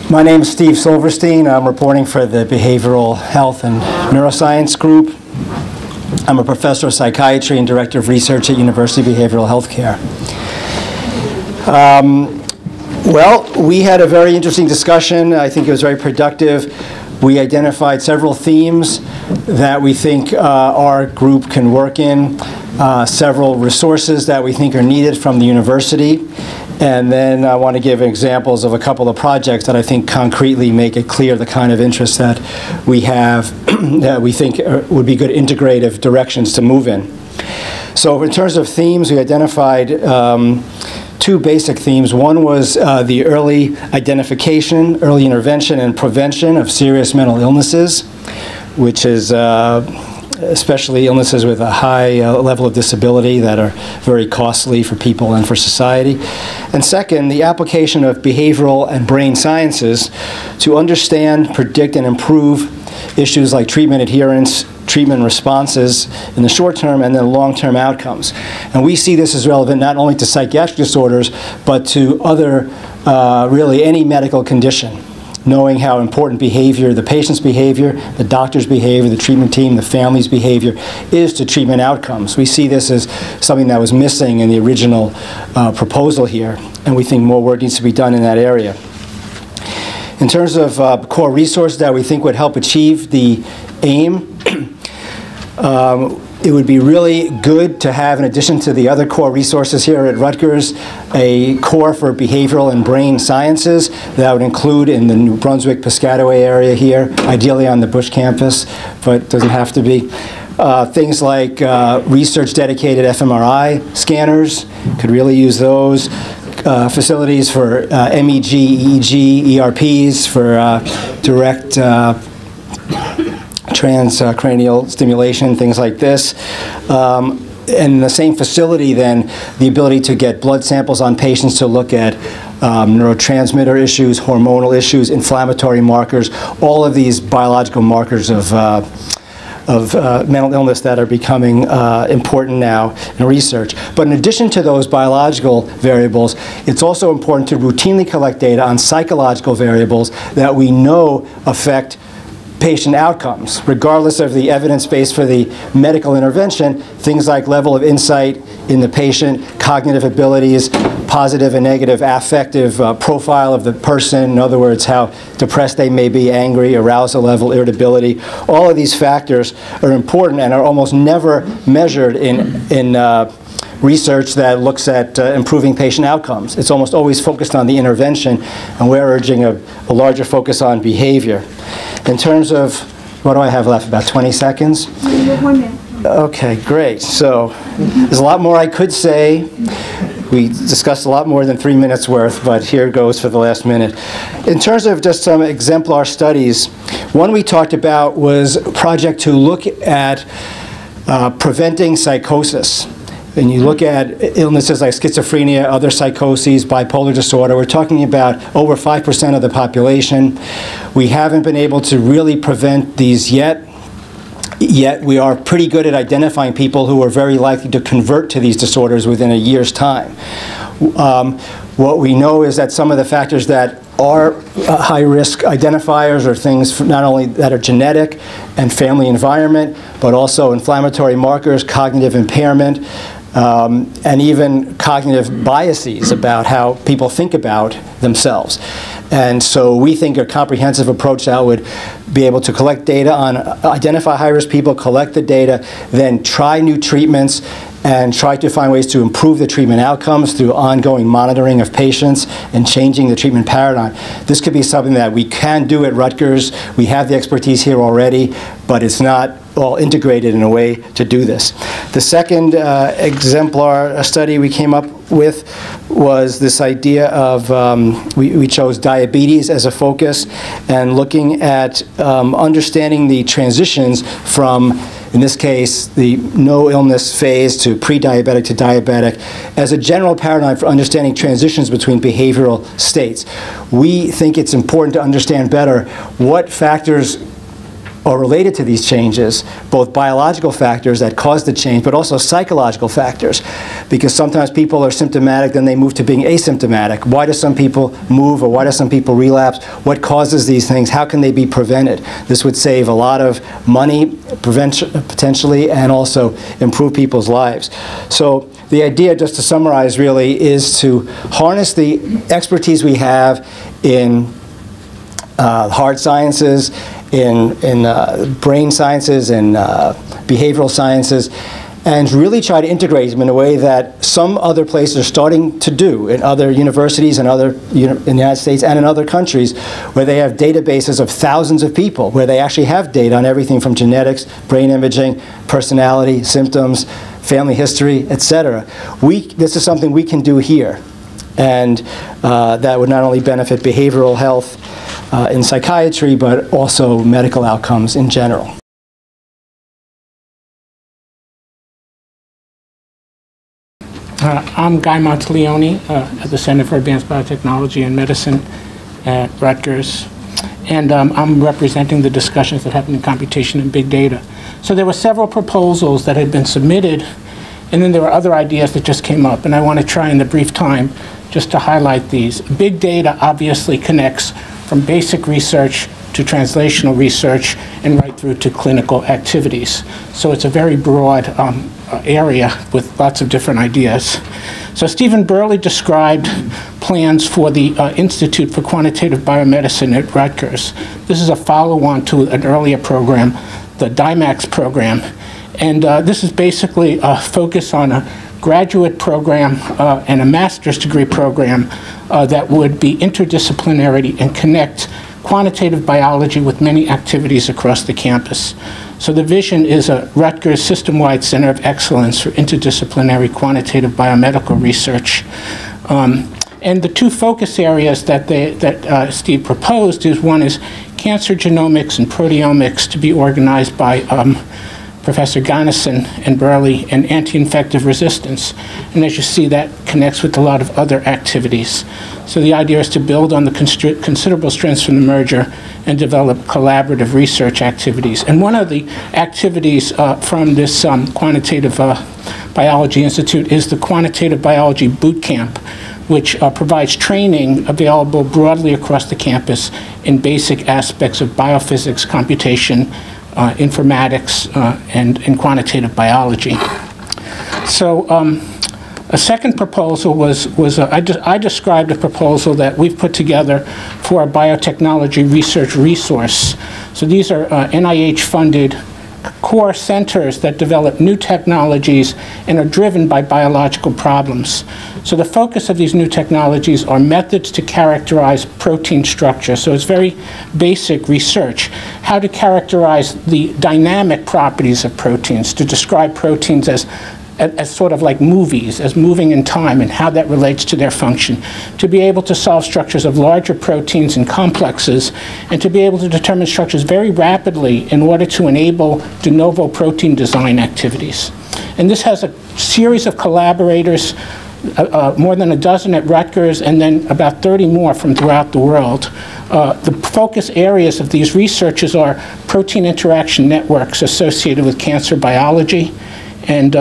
My name is Steve Silverstein. I'm reporting for the Behavioral Health and Neuroscience Group. I'm a professor of psychiatry and director of research at University of Behavioral Healthcare. Well, we had a very interesting discussion. I think it was very productive. We identified several themes that we think our group can work in, several resources that we think are needed from the university, and then I want to give examples of a couple of projects that I think concretely make it clear the kind of interest that we have that we think would be good integrative directions to move in. So in terms of themes, we identified two basic themes. One was the early identification, early intervention, and prevention of serious mental illnesses, which is especially illnesses with a high level of disability that are very costly for people and for society. And second, the application of behavioral and brain sciences to understand, predict, and improve issues like treatment adherence, treatment responses in the short term, and then long-term outcomes. And we see this as relevant not only to psychiatric disorders, but to other, really any medical condition. Knowing how important behavior, the patient's behavior, the doctor's behavior, the treatment team, the family's behavior is to treatment outcomes. We see this as something that was missing in the original proposal here, and we think more work needs to be done in that area. In terms of core resources that we think would help achieve the aim, it would be really good to have, in addition to the other core resources here at Rutgers, a core for behavioral and brain sciences that would include in the New Brunswick Piscataway area here, ideally on the Bush campus, but doesn't have to be. Things like research-dedicated fMRI scanners, could really use those. Facilities for MEG, EEG, ERPs for direct transcranial stimulation, things like this. And in the same facility then, the ability to get blood samples on patients to look at neurotransmitter issues, hormonal issues, inflammatory markers, all of these biological markers of mental illness that are becoming important now in research. But in addition to those biological variables, it's also important to routinely collect data on psychological variables that we know affect patient outcomes, regardless of the evidence base for the medical intervention. Things like level of insight in the patient, cognitive abilities, positive and negative affective profile of the person, in other words, how depressed they may be, angry, arousal level, irritability. All of these factors are important and are almost never measured in research that looks at improving patient outcomes. It's almost always focused on the intervention, and we're urging a larger focus on behavior. In terms of, what do I have left, about 20 seconds? You have 1 minute. Okay, great. So there's a lot more I could say. We discussed a lot more than 3 minutes worth, but here goes for the last minute. In terms of just some exemplar studies, one we talked about was a project to look at preventing psychosis. And you look at illnesses like schizophrenia, other psychoses, bipolar disorder, we're talking about over 5% of the population. We haven't been able to really prevent these yet we are pretty good at identifying people who are very likely to convert to these disorders within a year's time. What we know is that some of the factors that are high-risk identifiers are things not only that are genetic and family environment, but also inflammatory markers, cognitive impairment, and even cognitive biases about how people think about themselves. And so we think a comprehensive approach that would be able to collect data on, identify high-risk people, collect the data, then try new treatments, and try to find ways to improve the treatment outcomes through ongoing monitoring of patients and changing the treatment paradigm. This could be something that we can do at Rutgers. We have the expertise here already, but it's not all integrated in a way to do this. The second exemplar study we came up with was this idea of, we chose diabetes as a focus and looking at understanding the transitions from, in this case, the no illness phase to pre-diabetic to diabetic as a general paradigm for understanding transitions between behavioral states. We think it's important to understand better what factors are related to these changes, both biological factors that cause the change, but also psychological factors. Because sometimes people are symptomatic, then they move to being asymptomatic. Why do some people move, or why do some people relapse? What causes these things? How can they be prevented? This would save a lot of money, potentially, and also improve people's lives. So the idea, just to summarize really, is to harness the expertise we have in hard sciences, in brain sciences, in behavioral sciences, and really try to integrate them in a way that some other places are starting to do in other universities and in the United States and in other countries, where they have databases of thousands of people, where they actually have data on everything from genetics, brain imaging, personality, symptoms, family history, etc. This is something we can do here, and that would not only benefit behavioral health in psychiatry, but also medical outcomes in general. I'm Guy Monteleone at the Center for Advanced Biotechnology and Medicine at Rutgers, and I'm representing the discussions that happened in Computation and Big Data. So there were several proposals that had been submitted, and then there were other ideas that just came up, and I want to try in the brief time just to highlight these. Big data obviously connects from basic research to translational research and right through to clinical activities. So it's a very broad area with lots of different ideas. So Stephen Burley described plans for the Institute for Quantitative Biomedicine at Rutgers. This is a follow-on to an earlier program, the DIMAX program. And this is basically a focus on a graduate program and a master's degree program that would be interdisciplinary and connect quantitative biology with many activities across the campus. So the vision is a Rutgers system-wide center of excellence for interdisciplinary quantitative biomedical research. And the two focus areas that Steve proposed is, one is cancer genomics and proteomics, to be organized by Professor Gunnison and Burley, and anti-infective resistance. And as you see, that connects with a lot of other activities. So the idea is to build on the considerable strengths from the merger and develop collaborative research activities. And one of the activities from this Quantitative Biology Institute is the Quantitative Biology Boot Camp, which provides training available broadly across the campus in basic aspects of biophysics, computation, informatics, and quantitative biology. So a second proposal I described a proposal that we've put together for a biotechnology research resource. So these are NIH-funded core centers that develop new technologies and are driven by biological problems. So the focus of these new technologies are methods to characterize protein structure. So it's very basic research. How to characterize the dynamic properties of proteins, to describe proteins as sort of like movies, as moving in time, and how that relates to their function, to be able to solve structures of larger proteins and complexes, and to be able to determine structures very rapidly in order to enable de novo protein design activities. And this has a series of collaborators, more than a dozen at Rutgers, and then about 30 more from throughout the world. The focus areas of these researchers are protein interaction networks associated with cancer biology, and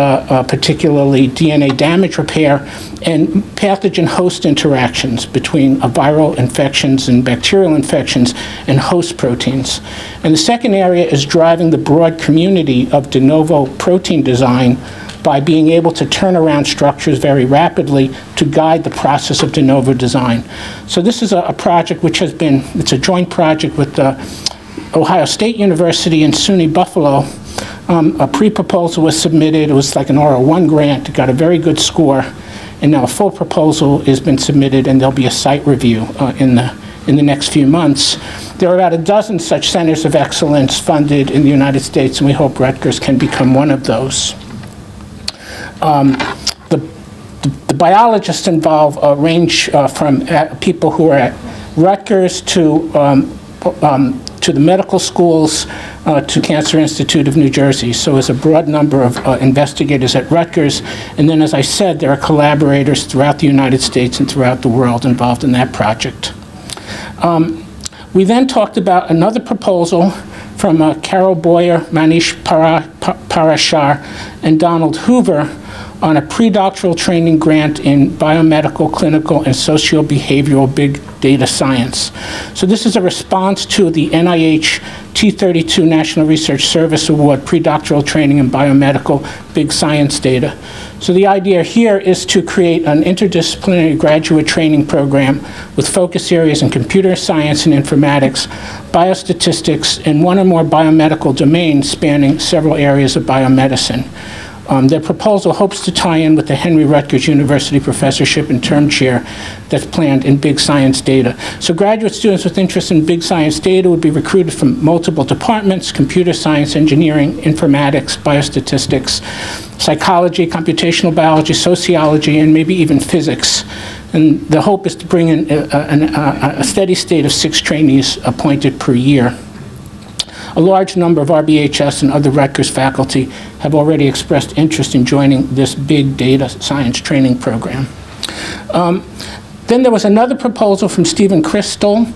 particularly DNA damage repair, and pathogen-host interactions between viral infections and bacterial infections and host proteins. And the second area is driving the broad community of de novo protein design by being able to turn around structures very rapidly to guide the process of de novo design. So this is a project which has been, it's a joint project with Ohio State University and SUNY Buffalo. A pre-proposal was submitted. It was like an R01 grant. It got a very good score. And now a full proposal has been submitted, and there'll be a site review in the next few months. There are about a dozen such centers of excellence funded in the United States, and we hope Rutgers can become one of those. The biologists involved range from people who are at Rutgers to the medical schools, to Cancer Institute of New Jersey. So there's a broad number of investigators at Rutgers. And then, as I said, there are collaborators throughout the United States and throughout the world involved in that project. We then talked about another proposal from Carol Boyer, Manish Parashar, and Donald Hoover on a predoctoral training grant in biomedical, clinical, and socio-behavioral big data science. So this is a response to the NIH T32 National Research Service Award predoctoral training in biomedical big science data. So the idea here is to create an interdisciplinary graduate training program with focus areas in computer science and informatics, biostatistics, and one or more biomedical domains spanning several areas of biomedicine. Their proposal hopes to tie in with the Henry Rutgers University professorship and term chair that's planned in big science data. So graduate students with interest in big science data would be recruited from multiple departments: computer science, engineering, informatics, biostatistics, psychology, computational biology, sociology, and maybe even physics. And the hope is to bring in a steady state of 6 trainees appointed per year. A large number of RBHS and other Rutgers faculty have already expressed interest in joining this big data science training program. Then there was another proposal from Stephen Crystal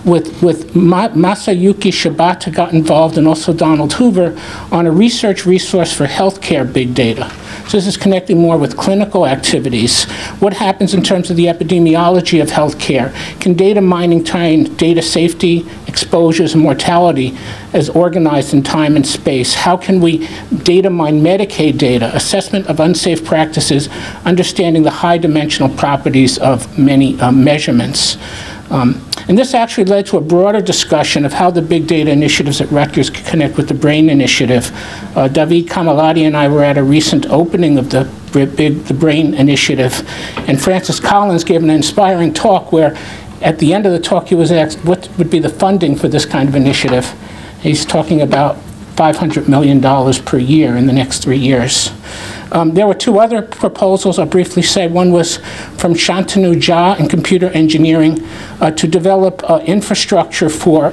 with Masayuki Shibata got involved, and also Donald Hoover, on a research resource for healthcare big data. So this is connecting more with clinical activities. What happens in terms of the epidemiology of healthcare? Can data mining tie in data safety, exposures, and mortality as organized in time and space? How can we data mine Medicaid data, assessment of unsafe practices, understanding the high dimensional properties of many measurements? And this actually led to a broader discussion of how the big data initiatives at Rutgers could connect with the BRAIN initiative. David Kamaladi and I were at a recent opening of the BRAIN initiative, and Francis Collins gave an inspiring talk where at the end of the talk he was asked what would be the funding for this kind of initiative. He's talking about $500 million per year in the next 3 years. There were 2 other proposals I'll briefly say. One was from Shantanu Jha in computer engineering to develop infrastructure for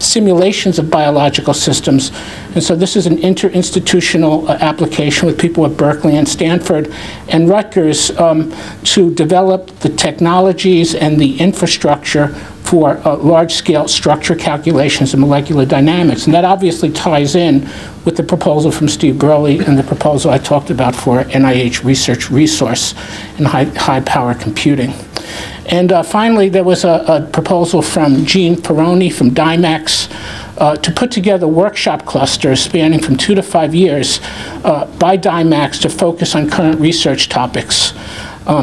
simulations of biological systems. And so this is an interinstitutional application with people at Berkeley and Stanford and Rutgers to develop the technologies and the infrastructure for large-scale structure calculations and molecular dynamics. And that obviously ties in with the proposal from Steve Burley and the proposal I talked about for NIH research resource and high-power computing. And finally, there was a proposal from Gene Perroni from DIMAX to put together workshop clusters spanning from 2 to 5 years by DIMAX to focus on current research topics.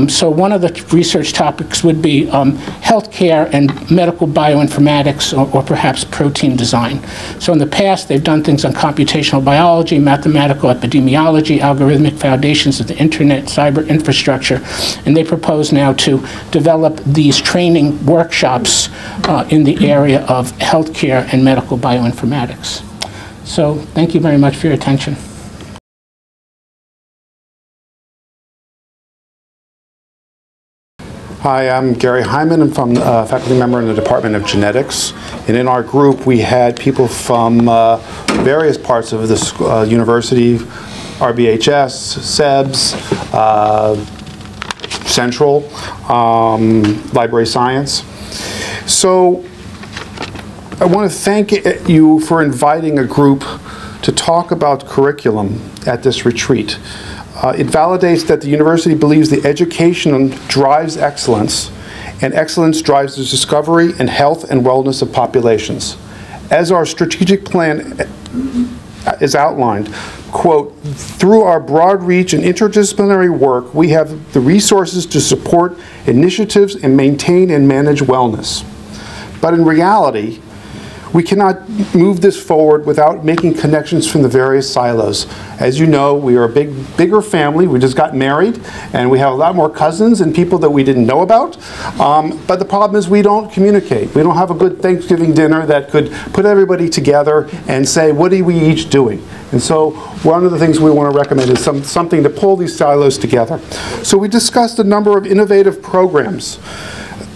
So one of the research topics would be healthcare and medical bioinformatics, or perhaps protein design. So in the past, they've done things on computational biology, mathematical epidemiology, algorithmic foundations of the internet, cyber infrastructure, and they propose now to develop these training workshops in the area of healthcare and medical bioinformatics. So thank you very much for your attention. Hi, I'm Gary Hyman. I'm from faculty member in the Department of Genetics. And in our group, we had people from various parts of this university, RBHS, SEBS, Central, Library Science. So I want to thank you for inviting a group to talk about curriculum at this retreat. It validates that the university believes the education drives excellence, and excellence drives the discovery and health and wellness of populations. As our strategic plan is outlined, quote, through our broad reach and interdisciplinary work, we have the resources to support initiatives and maintain and manage wellness. But in reality, we cannot move this forward without making connections from the various silos. As you know, we are a bigger family. We just got married, and we have a lot more cousins and people that we didn't know about. But the problem is we don't communicate. We don't have a good Thanksgiving dinner that could put everybody together and say, what are we each doing? And so one of the things we want to recommend is something to pull these silos together. So we discussed a number of innovative programs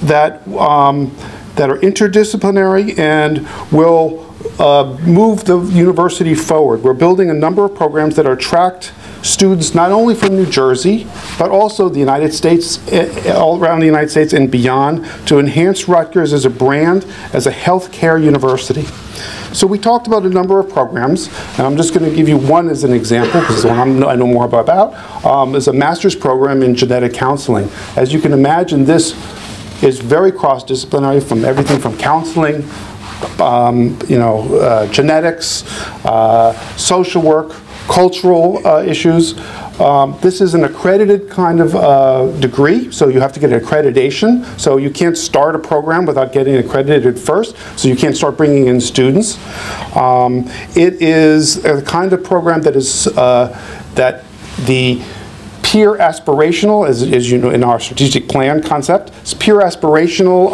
that are interdisciplinary and will move the university forward. We're building a number of programs that attract students not only from New Jersey, but also the United States, all around the United States and beyond, to enhance Rutgers as a brand, as a healthcare university. So we talked about a number of programs, and I'm just going to give you one as an example, because the one I know more about, is a master's program in genetic counseling. As you can imagine, this is very cross-disciplinary, from everything from counseling, genetics, social work, cultural issues. This is an accredited kind of degree, so you have to get an accreditation. So you can't start a program without getting accredited first, so you can't start bringing in students. It is a kind of program that is that the peer aspirational, as you know in our strategic plan concept, it's peer aspirational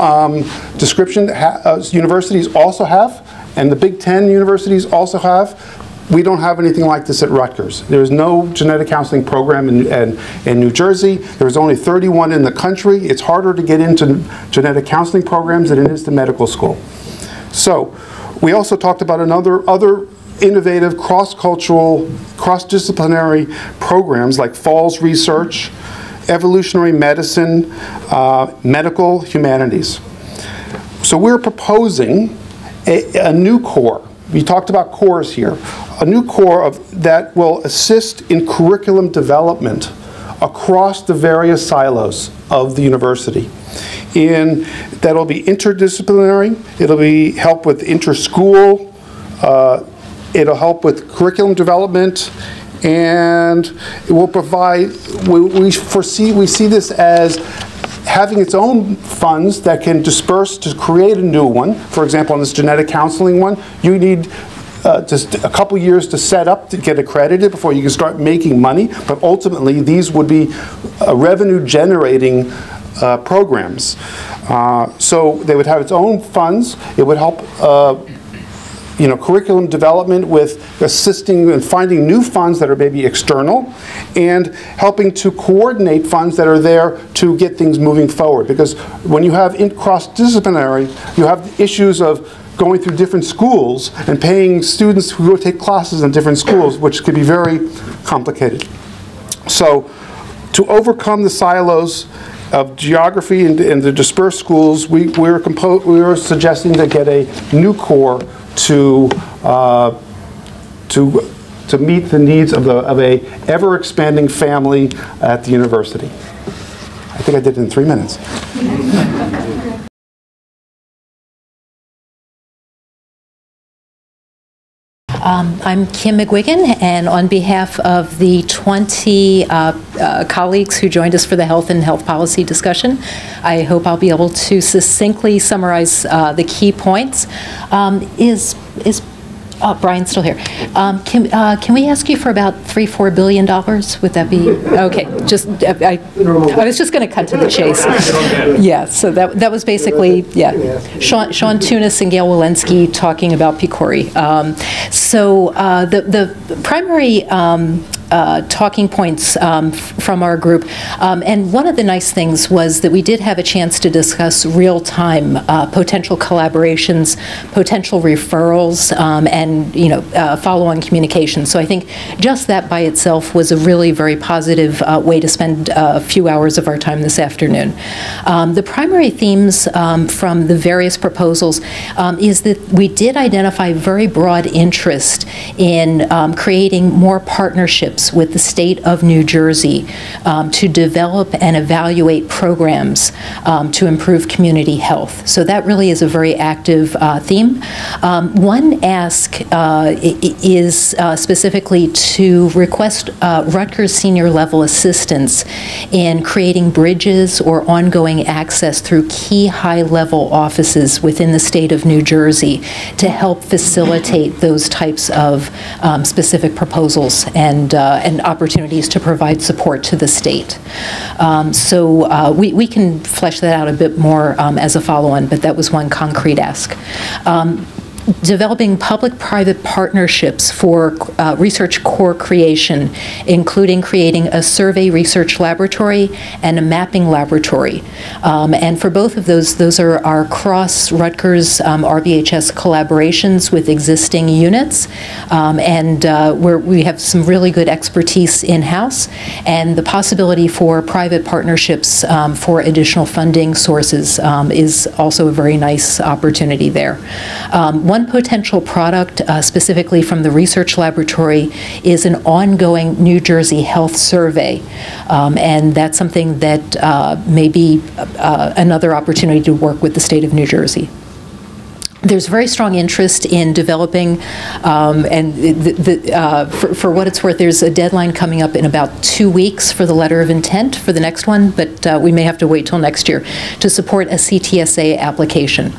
description universities also have, and the Big Ten universities also have. We don't have anything like this at Rutgers. There is no genetic counseling program in New Jersey. There's only 31 in the country. It's harder to get into genetic counseling programs than it is to medical school. So we also talked about other innovative, cross-cultural, cross-disciplinary programs like Falls Research, evolutionary medicine, medical humanities. So we're proposing a new core. We talked about cores here. A new core that will assist in curriculum development across the various silos of the university. That'll be interdisciplinary, it'll be help with inter-school, it'll help with curriculum development, and it will provide, we see this as having its own funds that can disperse to create a new one. For example, on this genetic counseling one, you need just a couple years to set up to get accredited before you can start making money, but ultimately these would be revenue generating programs. So they would have its own funds. It would help curriculum development with assisting and finding new funds that are maybe external, and helping to coordinate funds that are there to get things moving forward. Because when you have cross-disciplinary, you have issues of going through different schools and paying students who go take classes in different schools, which could be very complicated. So to overcome the silos of geography and the dispersed schools, we're suggesting to get a new core to meet the needs of a ever-expanding family at the university. I think I did it in 3 minutes. I'm Kim McGuigan, and on behalf of the 20 colleagues who joined us for the health and health policy discussion, I hope I'll be able to succinctly summarize the key points. Brian's still here. Can we ask you for about $3-4 billion? Would that be okay? Just I was just going to cut to the chase. Yeah. So that was basically Sean Tunis and Gail Walensky talking about PCORI. So the primary talking points from our group, and one of the nice things was that we did have a chance to discuss real-time potential collaborations, potential referrals, and follow-on communication. So I think just that by itself was a really very positive way to spend a few hours of our time this afternoon. The primary themes from the various proposals is that we did identify very broad interest in creating more partnerships with the state of New Jersey to develop and evaluate programs to improve community health. So that really is a very active theme. One ask is specifically to request Rutgers senior level assistance in creating bridges or ongoing access through key high-level offices within the state of New Jersey to help facilitate those types of specific proposals and opportunities to provide support to the state. So we can flesh that out a bit more as a follow-on, but that was one concrete ask. developing public-private partnerships for research core creation, including creating a survey research laboratory and a mapping laboratory. And for both of those are our cross-Rutgers RBHS collaborations with existing units, and where we have some really good expertise in-house, and the possibility for private partnerships for additional funding sources is also a very nice opportunity there. One potential product, specifically from the research laboratory, is an ongoing New Jersey health survey, and that's something that may be another opportunity to work with the state of New Jersey. There's very strong interest in developing, and for what it's worth, there's a deadline coming up in about 2 weeks for the letter of intent for the next one, but we may have to wait till next year to support a CTSA application.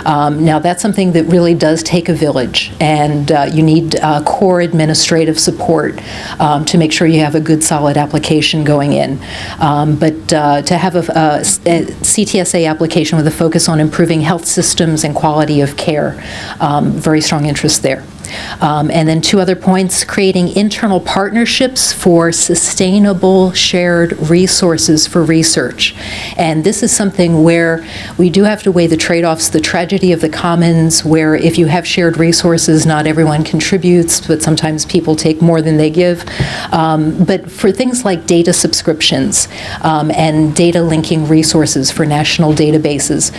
Now, that's something that really does take a village, and you need core administrative support to make sure you have a good, solid application going in. But to have a CTSA application with a focus on improving health systems and quality of care, very strong interest there. And then 2 other points: creating internal partnerships for sustainable shared resources for research. And this is something where we do have to weigh the trade-offs, the tragedy of the commons, where if you have shared resources, not everyone contributes, but sometimes people take more than they give. But for things like data subscriptions and data linking resources for national databases,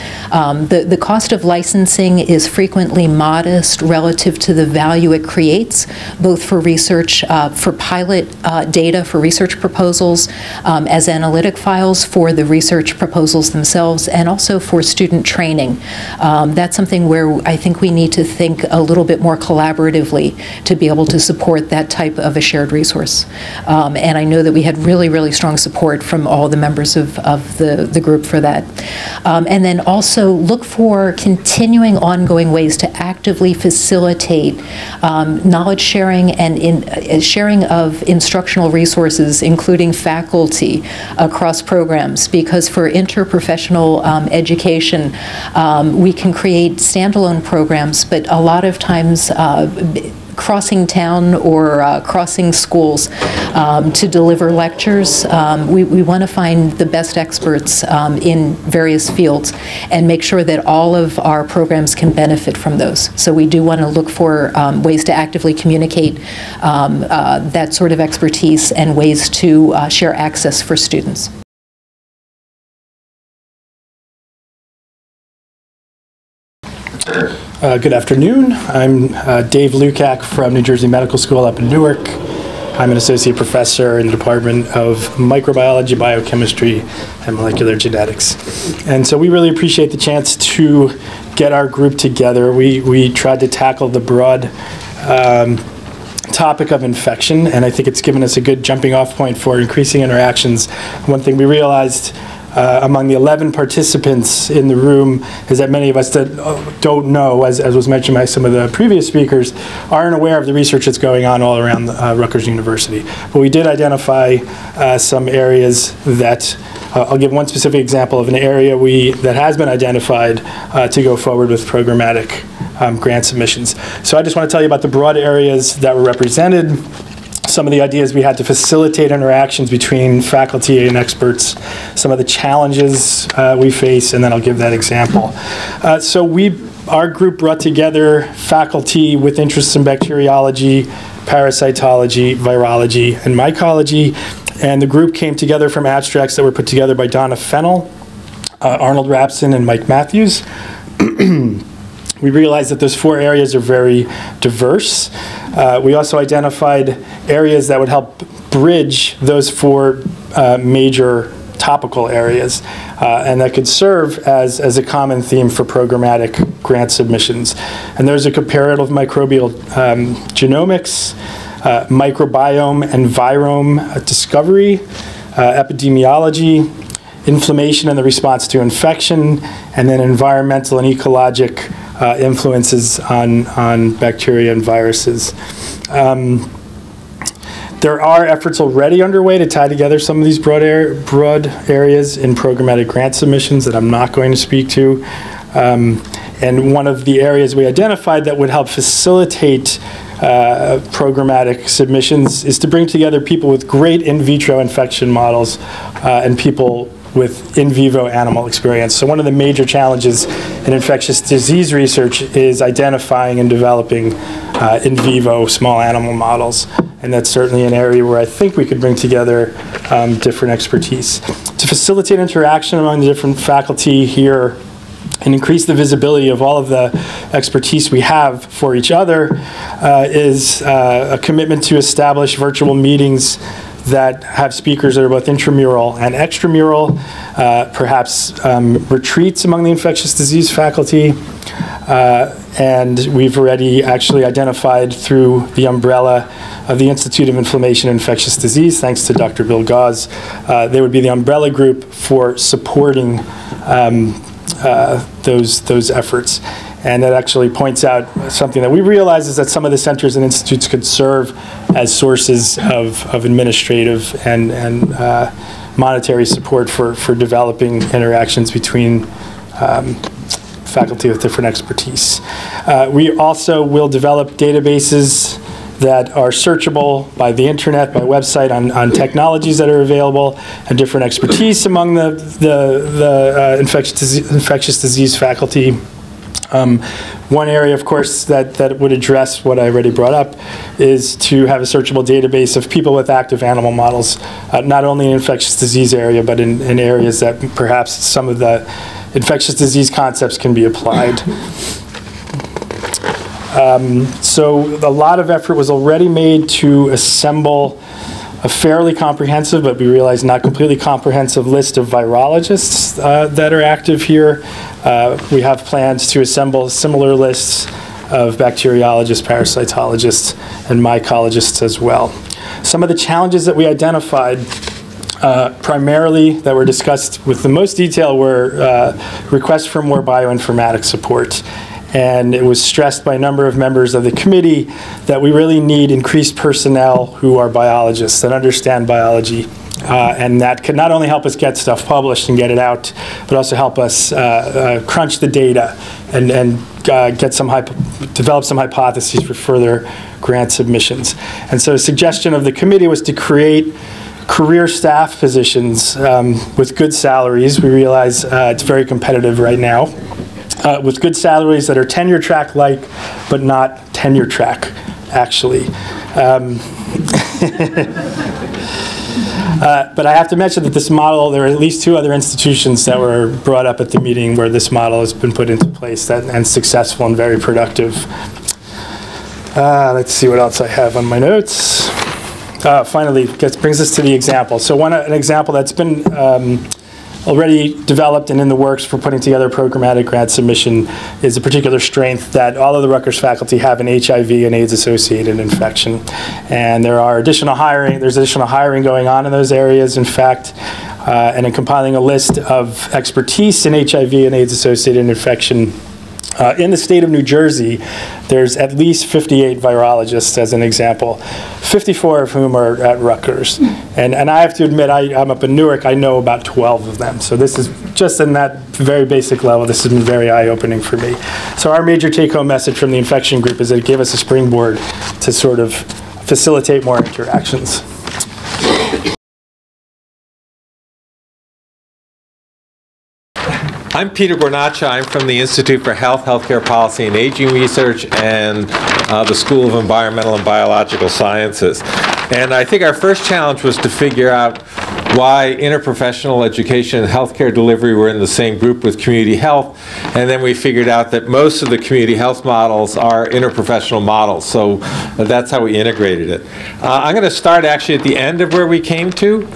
the cost of licensing is frequently modest relative to the value it creates, both for research, for pilot data for research proposals, as analytic files for the research proposals themselves, and also for student training. That's something where I think we need to think a little bit more collaboratively to be able to support that type of a shared resource. And I know that we had really, really strong support from all the members of the group for that. And then also look for continuing ongoing ways to actively facilitate knowledge sharing and sharing of instructional resources, including faculty, across programs, because for interprofessional education, we can create standalone programs, but a lot of times crossing town or crossing schools to deliver lectures. We want to find the best experts in various fields and make sure that all of our programs can benefit from those. So we do want to look for ways to actively communicate that sort of expertise and ways to share access for students. Good afternoon. I'm Dave Lukac from New Jersey Medical School up in Newark. I'm an associate professor in the Department of Microbiology, Biochemistry, and Molecular Genetics. And so we really appreciate the chance to get our group together. We tried to tackle the broad topic of infection, and I think it's given us a good jumping off point for increasing interactions. One thing we realized among the 11 participants in the room is that many of us that don't know, as was mentioned by some of the previous speakers, aren't aware of the research that's going on all around Rutgers University. But we did identify some areas that, I'll give one specific example of an area that has been identified to go forward with programmatic grant submissions. So I just want to tell you about the broad areas that were represented, some of the ideas we had to facilitate interactions between faculty and experts, some of the challenges we face, and then I'll give that example. Our group brought together faculty with interests in bacteriology, parasitology, virology, and mycology, and the group came together from abstracts that were put together by Donna Fennell, Arnold Rapson, and Mike Matthews. We realized that those 4 areas are very diverse. We also identified areas that would help bridge those 4 major topical areas, and that could serve as a common theme for programmatic grant submissions. And those are comparative microbial genomics, microbiome and virome discovery, epidemiology, inflammation and the response to infection, and then environmental and ecologic influences on bacteria and viruses. There are efforts already underway to tie together some of these broad areas in programmatic grant submissions that I'm not going to speak to. And one of the areas we identified that would help facilitate programmatic submissions is to bring together people with great in vitro infection models and people with in vivo animal experience. So one of the major challenges in infectious disease research is identifying and developing in vivo small animal models. And that's certainly an area where I think we could bring together different expertise. To facilitate interaction among the different faculty here and increase the visibility of all of the expertise we have for each other is a commitment to establish virtual meetings that have speakers that are both intramural and extramural, perhaps retreats among the infectious disease faculty, and we've already actually identified through the umbrella of the Institute of Inflammation and Infectious Disease, thanks to Dr. Bill Gauze, they would be the umbrella group for supporting those efforts. And that actually points out something that we realize is that some of the centers and institutes could serve as sources of administrative and monetary support for developing interactions between faculty with different expertise. We also will develop databases that are searchable by the internet, by website, on technologies that are available, and different expertise among the infectious disease faculty. One area, of course, that would address what I already brought up is to have a searchable database of people with active animal models, not only in infectious disease area, but in areas that perhaps some of the infectious disease concepts can be applied. So a lot of effort was already made to assemble a fairly comprehensive, but we realize not completely comprehensive, list of virologists that are active here. We have plans to assemble similar lists of bacteriologists, parasitologists, and mycologists as well. Some of the challenges that we identified primarily that were discussed with the most detail were requests for more bioinformatics support. And it was stressed by a number of members of the committee that we really need increased personnel who are biologists that understand biology. And that can not only help us get stuff published and get it out, but also help us crunch the data and develop some hypotheses for further grant submissions. And so a suggestion of the committee was to create career staff positions with good salaries. We realize it's very competitive right now. With good salaries that are tenure track-like, but not tenure track, actually. But I have to mention that this model, there are at least 2 other institutions that were brought up at the meeting where this model has been put into place and successful and very productive. Let's see what else I have on my notes. Finally, brings us to the example. So an example that's been already developed and in the works for putting together a programmatic grant submission is a particular strength that all of the Rutgers faculty have in HIV and AIDS-associated infection. And there's additional hiring going on in those areas, in fact, and in compiling a list of expertise in HIV and AIDS-associated infection. In the state of New Jersey, there's at least 58 virologists, as an example, 54 of whom are at Rutgers. And I have to admit, I'm up in Newark, I know about 12 of them. So this is just in that very basic level, this has been very eye-opening for me. So our major take-home message from the infection group is that it gave us a springboard to sort of facilitate more interactions. I'm Peter Bornaccia. I'm from the Institute for Health, Healthcare Policy, and Aging Research and the School of Environmental and Biological Sciences. And I think our first challenge was to figure out why interprofessional education and healthcare delivery were in the same group with community health. And then we figured out that most of the community health models are interprofessional models. So that's how we integrated it. I'm going to start actually at the end of where we came to.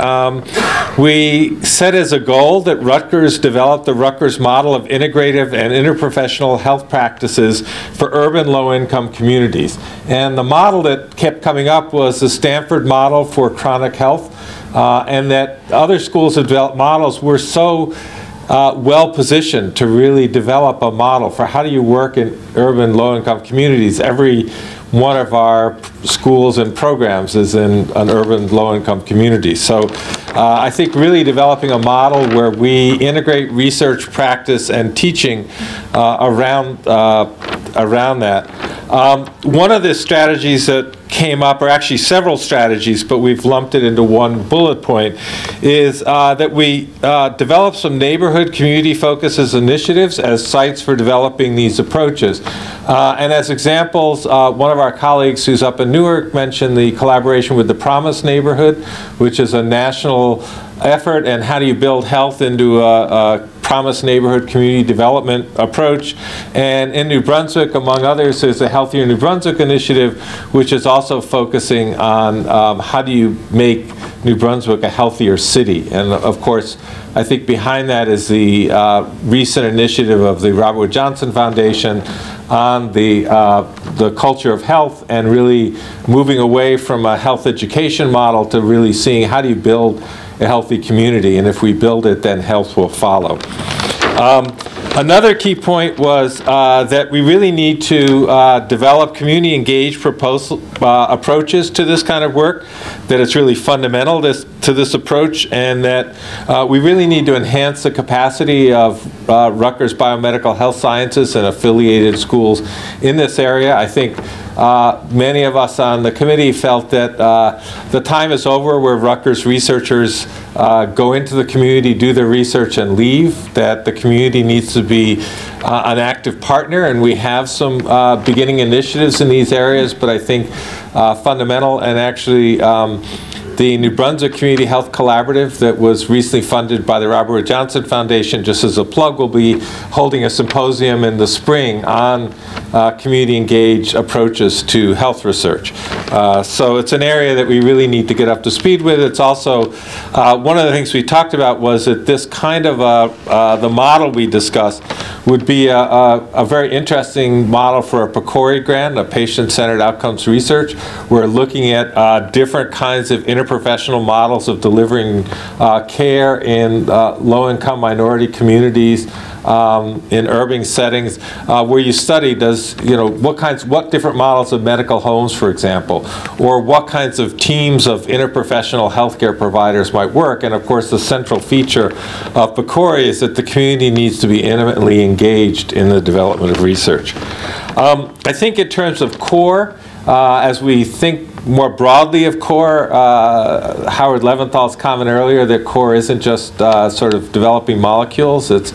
We set as a goal that Rutgers develop the Rutgers model of integrative and interprofessional health practices for urban low-income communities. And the model that kept coming up was the Stanford model for chronic health, and that other schools have developed models were so well positioned to really develop a model for how do you work in urban low-income communities. Every one of our schools and programs is in an urban low-income community. So I think really developing a model where we integrate research, practice, and teaching around that. One of the strategies that came up, or actually several strategies, but we've lumped it into one bullet point, is that we develop some neighborhood community focuses initiatives as sites for developing these approaches. And as examples, one of our colleagues who's up in Newark mentioned the collaboration with the Promise neighborhood, which is a national effort, and how do you build health into a Promise neighborhood community development approach. And in New Brunswick, among others, there's the Healthier New Brunswick initiative, which is also focusing on how do you make New Brunswick a healthier city. And of course, I think behind that is the recent initiative of the Robert Wood Johnson Foundation on the culture of health, and really moving away from a health education model to really seeing how do you build a healthy community, and if we build it, then health will follow. Another key point was that we really need to develop community-engaged approaches to this kind of work, that it's really fundamental to this approach, and that we really need to enhance the capacity of Rutgers Biomedical Health Sciences and affiliated schools in this area. I think many of us on the committee felt that the time is over where Rutgers researchers go into the community, do their research, and leave, that the community needs to be an active partner, and we have some beginning initiatives in these areas, but I think fundamental, and actually the New Brunswick Community Health Collaborative that was recently funded by the Robert Wood Johnson Foundation, just as a plug, will be holding a symposium in the spring on community-engaged approaches to health research. So it's an area that we really need to get up to speed with. It's also, one of the things we talked about was that this kind of the model we discussed would be a very interesting model for a PCORI grant, a patient-centered outcomes research. We're looking at different kinds of interprofessional models of delivering care in low-income minority communities, in urban settings, where you study what different models of medical homes, for example, or what kinds of teams of interprofessional healthcare providers might work. And of course, the central feature of PCORI is that the community needs to be intimately engaged in the development of research. I think in terms of core, as we think more broadly of core, Howard Leventhal's comment earlier that core isn't just sort of developing molecules. It's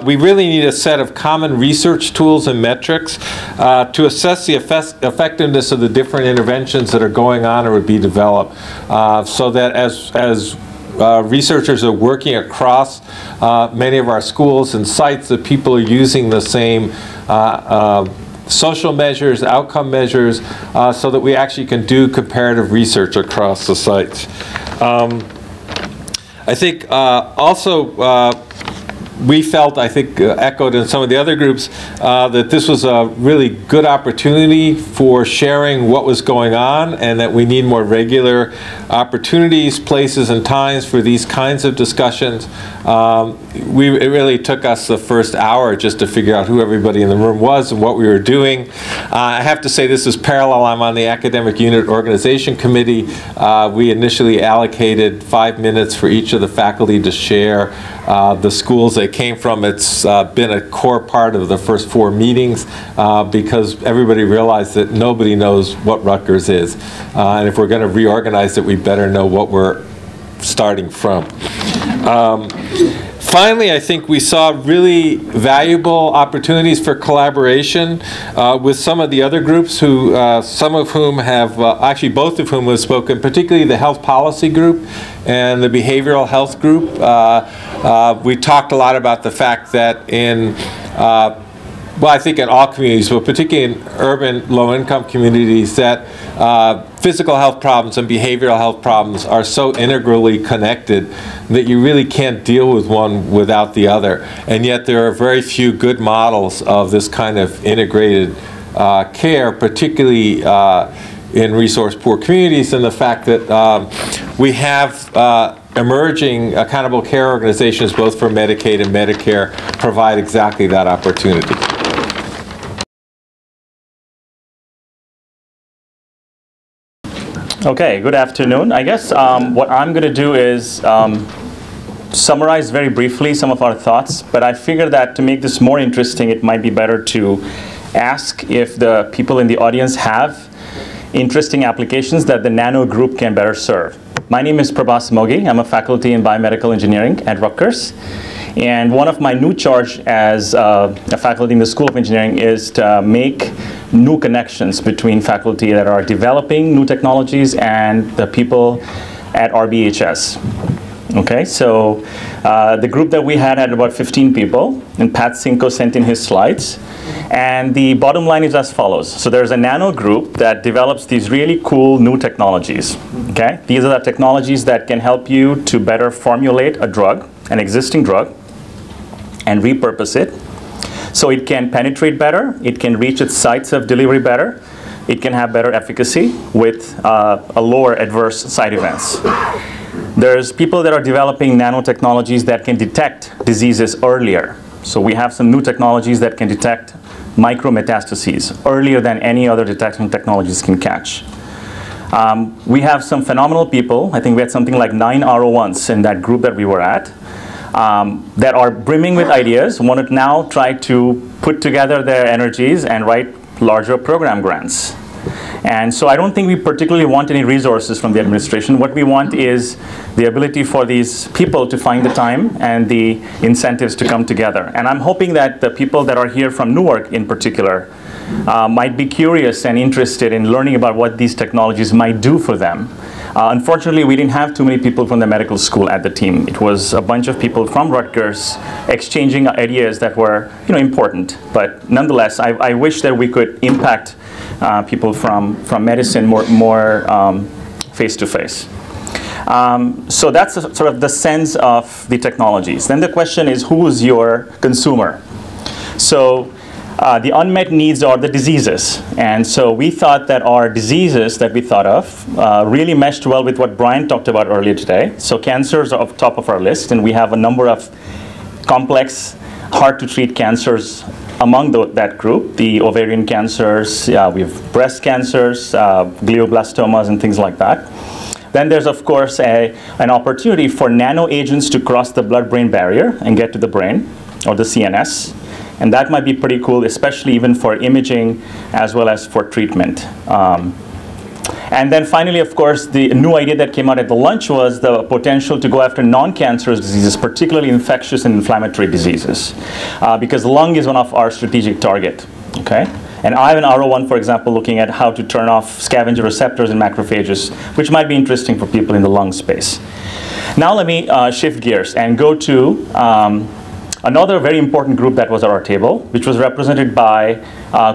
we really need a set of common research tools and metrics to assess the effectiveness of the different interventions that are going on or would be developed, so that as researchers are working across many of our schools and sites, that people are using the same social measures, outcome measures, so that we actually can do comparative research across the sites. I think also we felt, I think echoed in some of the other groups, that this was a really good opportunity for sharing what was going on, and that we need more regular opportunities, places, and times for these kinds of discussions. It really took us the first hour just to figure out who everybody in the room was and what we were doing. I have to say this is parallel. I'm on the Academic Unit Organization Committee. We initially allocated 5 minutes for each of the faculty to share the schools they came from. It's been a core part of the first 4 meetings because everybody realized that nobody knows what Rutgers is. And if we're going to reorganize it, we better know what we're starting from. Finally, I think we saw really valuable opportunities for collaboration with some of the other groups who, some of whom have, actually both of whom have spoken, particularly the health policy group and the behavioral health group. We talked a lot about the fact that in well, I think in all communities, but particularly in urban low-income communities, that physical health problems and behavioral health problems are so integrally connected that you really can't deal with one without the other. And yet there are very few good models of this kind of integrated care, particularly in resource-poor communities, and the fact that we have emerging accountable care organizations, both for Medicaid and Medicare, provide exactly that opportunity. Okay, good afternoon. I guess what I'm going to do is summarize very briefly some of our thoughts, but I figure that to make this more interesting, it might be better to ask if the people in the audience have interesting applications that the nano group can better serve. My name is Prabhas Mogi. I'm a faculty in biomedical engineering at Rutgers. And one of my new charge as a faculty in the School of Engineering is to make new connections between faculty that are developing new technologies and the people at RBHS. Okay, so the group that we had about 15 people, and Pat Cinco sent in his slides. And the bottom line is as follows. So there's a nano group that develops these really cool new technologies. Okay, these are the technologies that can help you to better formulate a drug, an existing drug, and repurpose it. So it can penetrate better, it can reach its sites of delivery better, it can have better efficacy with a lower adverse side events. There's people that are developing nanotechnologies that can detect diseases earlier. So we have some new technologies that can detect micrometastases earlier than any other detection technologies can catch. We have some phenomenal people. I think we had something like 9 R01s in that group that we were at. That are brimming with ideas, want to now try to put together their energies and write larger program grants. And so I don't think we particularly want any resources from the administration. What we want is the ability for these people to find the time and the incentives to come together. And I'm hoping that the people that are here from Newark in particular might be curious and interested in learning about what these technologies might do for them. Unfortunately, we didn't have too many people from the medical school at the team. It was a bunch of people from Rutgers exchanging ideas that were, important. But nonetheless, I wish that we could impact people from medicine more face-to-face. So that's sort of the sense of the technologies. Then the question is, who is your consumer? So the unmet needs are the diseases. And so we thought that our diseases that we thought of really meshed well with what Brian talked about earlier today. So cancers are up top of our list, and we have a number of complex, hard-to-treat cancers among that group. The ovarian cancers, we have breast cancers, glioblastomas, and things like that. Then there's, of course, an opportunity for nano agents to cross the blood-brain barrier and get to the brain, or the CNS. And that might be pretty cool, especially even for imaging as well as for treatment. And then finally, of course, the new idea that came out at the lunch was the potential to go after non-cancerous diseases, particularly infectious and inflammatory diseases, because lung is one of our strategic target. Okay? And I have an R01, for example, looking at how to turn off scavenger receptors in macrophages, which might be interesting for people in the lung space. Now let me shift gears and go to another very important group that was at our table, which was represented by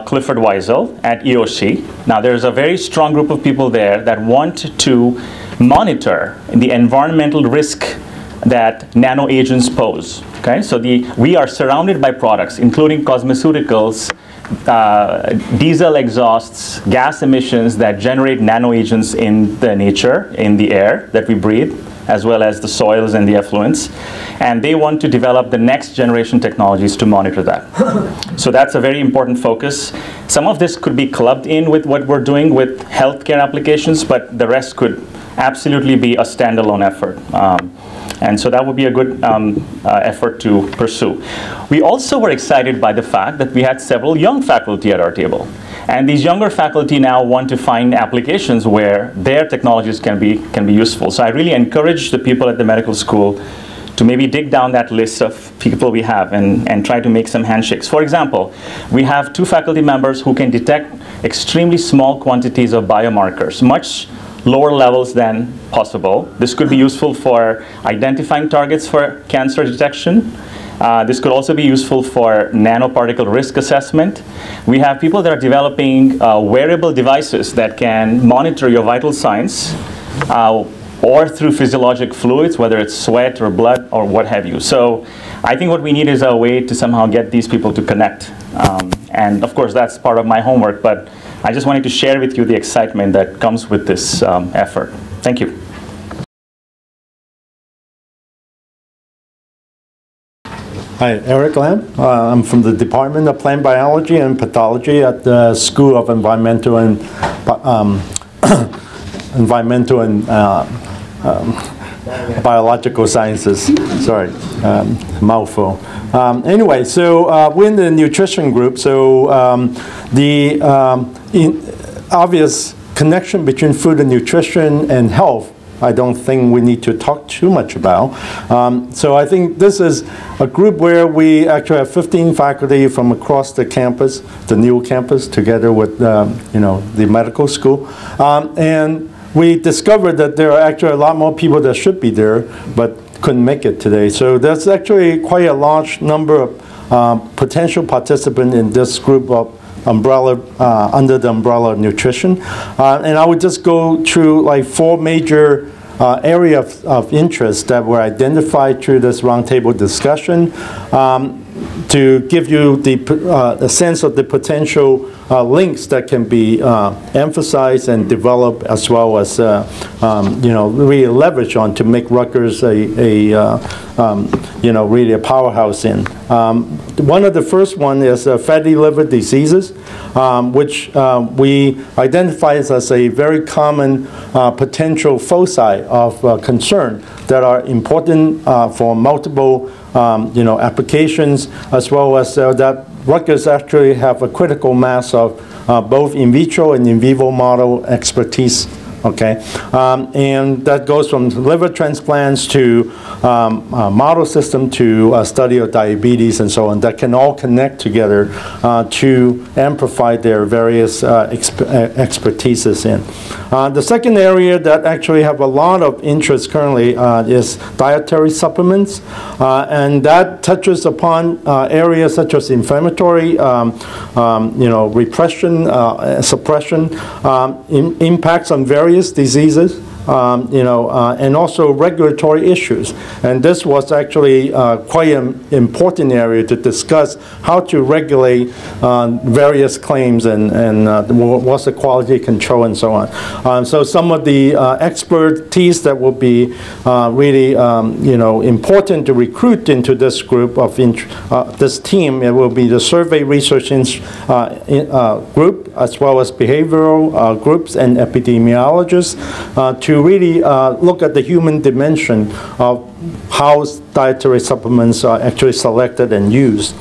Clifford Weisel at EOC. Now, there's a very strong group of people there that want to monitor the environmental risk that nano agents pose. Okay, so we are surrounded by products, including cosmeceuticals, diesel exhausts, gas emissions that generate nano agents in the nature, in the air that we breathe, as well as the soils and the effluents. And they want to develop the next generation technologies to monitor that. So that's a very important focus. Some of this could be clubbed in with what we're doing with healthcare applications, but the rest could absolutely be a standalone effort. And so that would be a good effort to pursue. We also were excited by the fact that we had several young faculty at our table. And these younger faculty now want to find applications where their technologies can be useful. So I really encourage the people at the medical school to maybe dig down that list of people we have and try to make some handshakes. For example, we have 2 faculty members who can detect extremely small quantities of biomarkers, much lower levels than possible. This could be useful for identifying targets for cancer detection. This could also be useful for nanoparticle risk assessment. We have people that are developing wearable devices that can monitor your vital signs or through physiologic fluids, whether it's sweat or blood or what have you. So I think what we need is a way to somehow get these people to connect. And of course, that's part of my homework, but I just wanted to share with you the excitement that comes with this effort. Thank you. Hi, Eric Lamb. I'm from the Department of Plant Biology and Pathology at the School of Environmental and environmental and biological sciences. Sorry, mouthful. Anyway, so we're in the nutrition group. So the obvious connection between food and nutrition and health, I don't think we need to talk too much about. So I think this is a group where we actually have 15 faculty from across the campus, the new campus, together with the medical school. And we discovered that there are actually a lot more people that should be there, but couldn't make it today. So that's actually quite a large number of potential participants in this group of umbrella, under the umbrella of nutrition. And I would just go through like 4 major areas of interest that were identified through this roundtable discussion to give you a sense of the potential links that can be emphasized and developed, as well as really leverage on to make Rutgers really a powerhouse in. One of the first one is fatty liver diseases, which we identify as a very common potential foci of concern that are important for multiple applications, as well as that Rutgers actually have a critical mass of both in vitro and in vivo model expertise. Okay, and that goes from liver transplants to model system to study of diabetes and so on, that can all connect together to amplify their various expertises in. The second area that actually have a lot of interest currently is dietary supplements, and that touches upon areas such as inflammatory, repression, suppression, impacts on various diseases, and also regulatory issues. And this was actually quite an important area to discuss how to regulate various claims and what's the quality control and so on. So some of the expertise that will be really important to recruit into this group of this team, it will be the survey research group, as well as behavioral groups and epidemiologists, to really look at the human dimension of how dietary supplements are actually selected and used.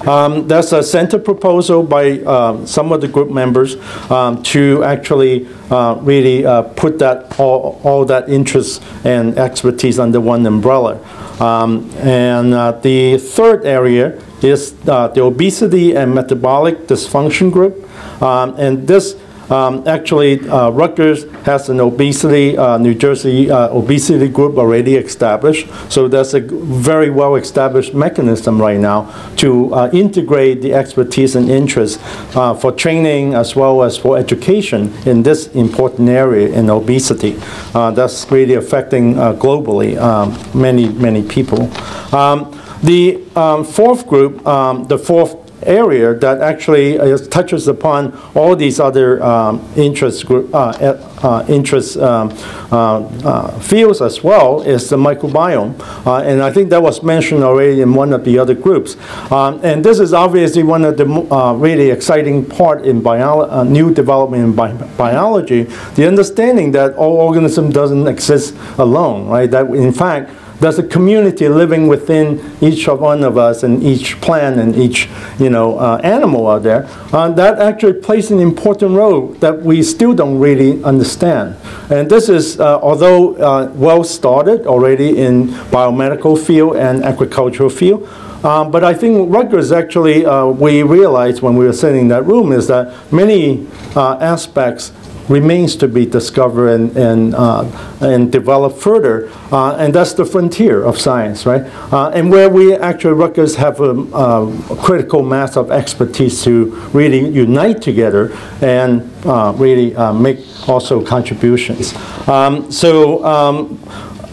There's a center proposal by some of the group members to actually really put that all that interest and expertise under one umbrella. And the third area is the obesity and metabolic dysfunction group, and this actually, Rutgers has an obesity, New Jersey obesity group already established. So that's a very well-established mechanism right now to integrate the expertise and interest for training as well as for education in this important area in obesity. That's really affecting globally many people. The fourth group, the fourth area that actually touches upon all these other interest fields as well is the microbiome, and I think that was mentioned already in one of the other groups. And this is obviously one of the really exciting part in new development in biology, the understanding that all organism doesn't exist alone, right? That in fact there's a community living within each one of us and each plant and each animal out there that actually plays an important role that we still don't really understand. And this is, although well started already in biomedical field and agricultural field, but I think Rutgers actually, we realized when we were sitting in that room is that many aspects remains to be discovered and developed further, and that's the frontier of science, right? And where we actually, Rutgers have a critical mass of expertise to really unite together and really make also contributions.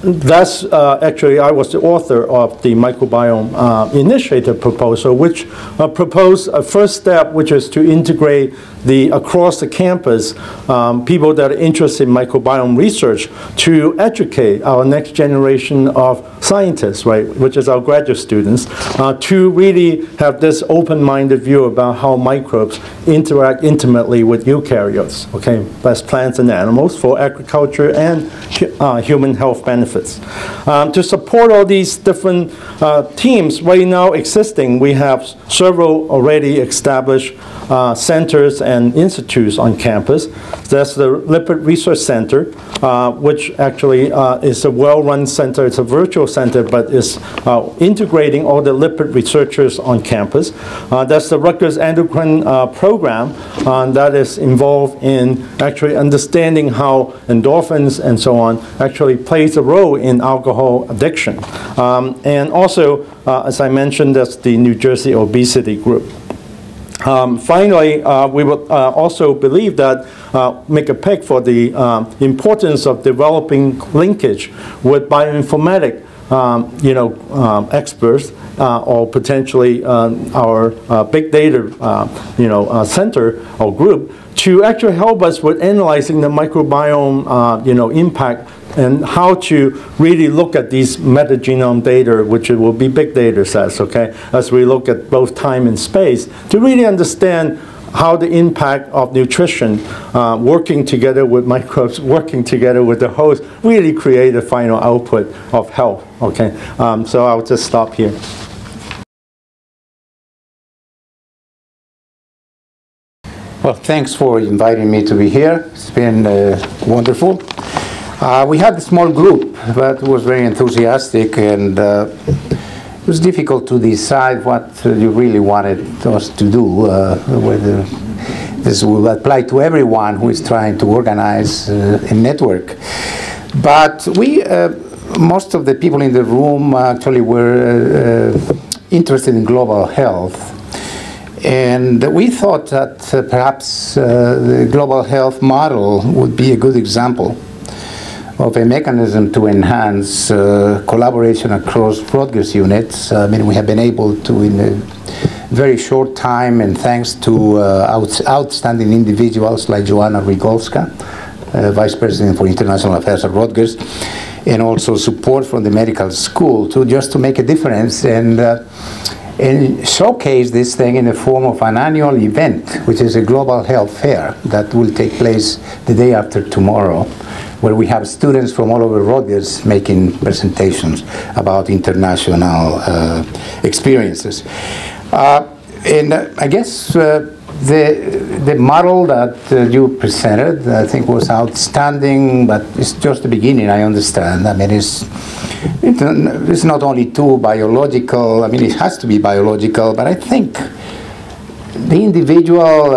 That's actually, I was the author of the microbiome initiative proposal, which proposed a first step, which is to integrate across the campus people that are interested in microbiome research to educate our next generation of scientists, right, which is our graduate students, to really have this open-minded view about how microbes interact intimately with eukaryotes, okay, that's plants and animals, for agriculture and human health benefits. To support all these different teams right now existing, we have several already established centers and institutes on campus. That's the Lipid Research Center, which actually is a well-run center. It's a virtual center, but is integrating all the lipid researchers on campus. That's the Rutgers Endocrine Program that is involved in actually understanding how endorphins and so on actually plays a role in alcohol addiction. And also, as I mentioned, that's the New Jersey Obesity Group. Finally, we would also believe that make a pick for the importance of developing linkage with bioinformatic experts or potentially our big data center or group to actually help us with analyzing the microbiome impact and how to really look at these metagenome data, which will be big data sets, okay, as we look at both time and space, to really understand how the impact of nutrition working together with microbes, working together with the host, really create a final output of health, okay. So I'll just stop here. Well, thanks for inviting me to be here. It's been wonderful. We had a small group, but it was very enthusiastic, and it was difficult to decide what you really wanted us to do, whether this will apply to everyone who is trying to organize a network. But most of the people in the room actually were interested in global health. And we thought that perhaps the global health model would be a good example of a mechanism to enhance collaboration across Rutgers units. I mean, we have been able to, in a very short time, and thanks to outstanding individuals like Joanna Rigolska, Vice President for International Affairs at Rutgers, and also support from the medical school to make a difference and showcase this thing in the form of an annual event, which is a global health fair that will take place the day after tomorrow, where we have students from all over Rutgers making presentations about international experiences. And I guess the model that you presented, I think, was outstanding, but it's just the beginning, I understand. I mean, it's not only too biological, I mean, it has to be biological, but I think the individual,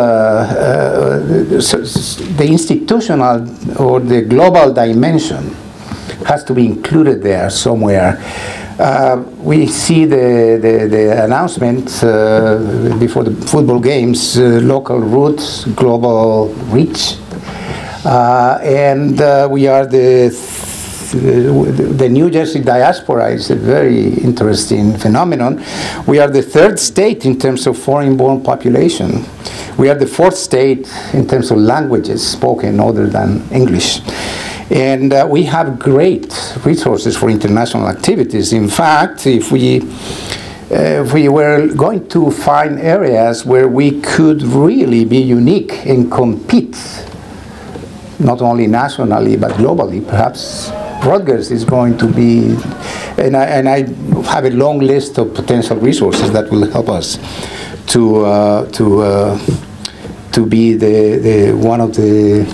the institutional or the global dimension has to be included there somewhere. We see the announcement before the football games, local roots, global reach, and we are the New Jersey diaspora is a very interesting phenomenon. We are the third state in terms of foreign-born population. We are the fourth state in terms of languages spoken other than English. And we have great resources for international activities. In fact, if we were going to find areas where we could really be unique and compete, not only nationally but globally, perhaps Rutgers is going to be, and I have a long list of potential resources that will help us to be the one of the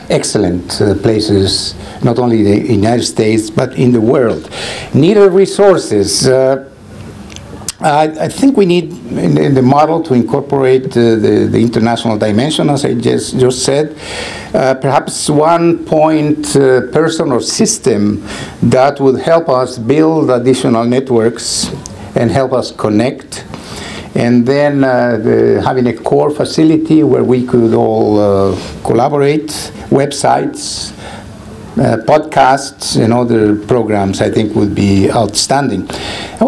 excellent places, not only in the United States, but in the world. Needed resources. I think we need in the model to incorporate the international dimension, as I just said. Perhaps one point person or system that would help us build additional networks and help us connect. And then having a core facility where we could all collaborate, websites, podcasts and other programs, I think, would be outstanding. There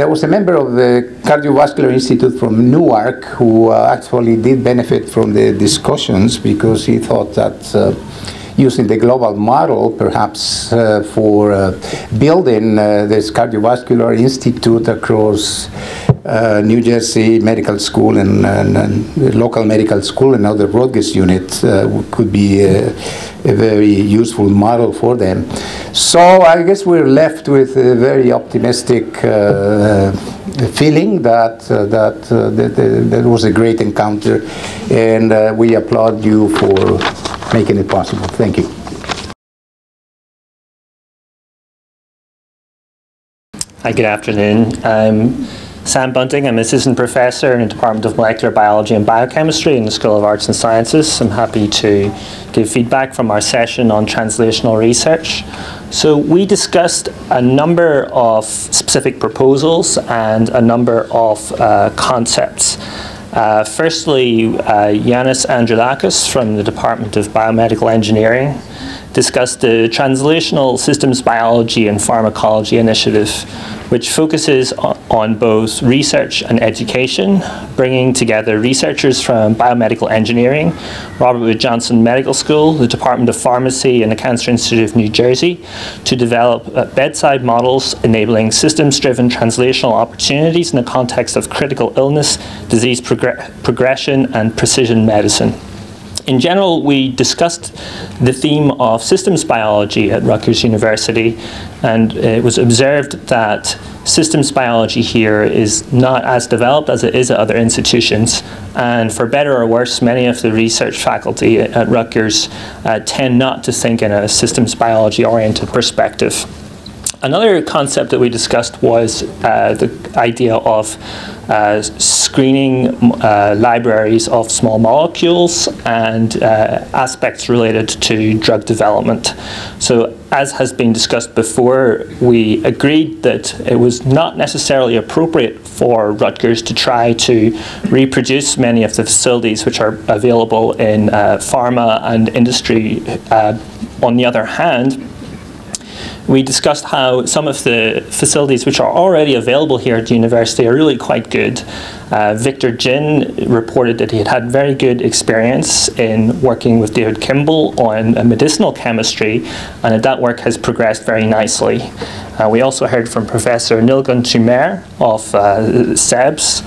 was a member of the Cardiovascular Institute from Newark who actually did benefit from the discussions because he thought that using the global model, perhaps for building this cardiovascular institute across New Jersey Medical School and local medical school and now the Rutgers unit could be a very useful model for them. So I guess we're left with a very optimistic feeling that that was a great encounter, and we applaud you for making it possible. Thank you. Hi, good afternoon. I'm Sam Bunting. I'm assistant professor in the Department of Molecular Biology and Biochemistry in the School of Arts and Sciences. I'm happy to give feedback from our session on translational research. So we discussed a number of specific proposals and a number of concepts. Firstly, Yanis Androulakis from the Department of Biomedical Engineering discussed the Translational Systems Biology and Pharmacology Initiative, which focuses on both research and education, bringing together researchers from biomedical engineering, Robert Wood Johnson Medical School, the Department of Pharmacy, and the Cancer Institute of New Jersey to develop bedside models enabling systems-driven translational opportunities in the context of critical illness, disease progression, and precision medicine. In general, we discussed the theme of systems biology at Rutgers University, and it was observed that systems biology here is not as developed as it is at other institutions, and for better or worse, many of the research faculty at Rutgers tend not to think in a systems biology oriented perspective. Another concept that we discussed was the idea of screening libraries of small molecules and aspects related to drug development. So as has been discussed before, we agreed that it was not necessarily appropriate for Rutgers to try to reproduce many of the facilities which are available in pharma and industry. On the other hand, we discussed how some of the facilities which are already available here at the university are really quite good. Victor Jin reported that he had had very good experience in working with David Kimball on medicinal chemistry, and that work has progressed very nicely. We also heard from Professor Nilgun Tumer of SEBS,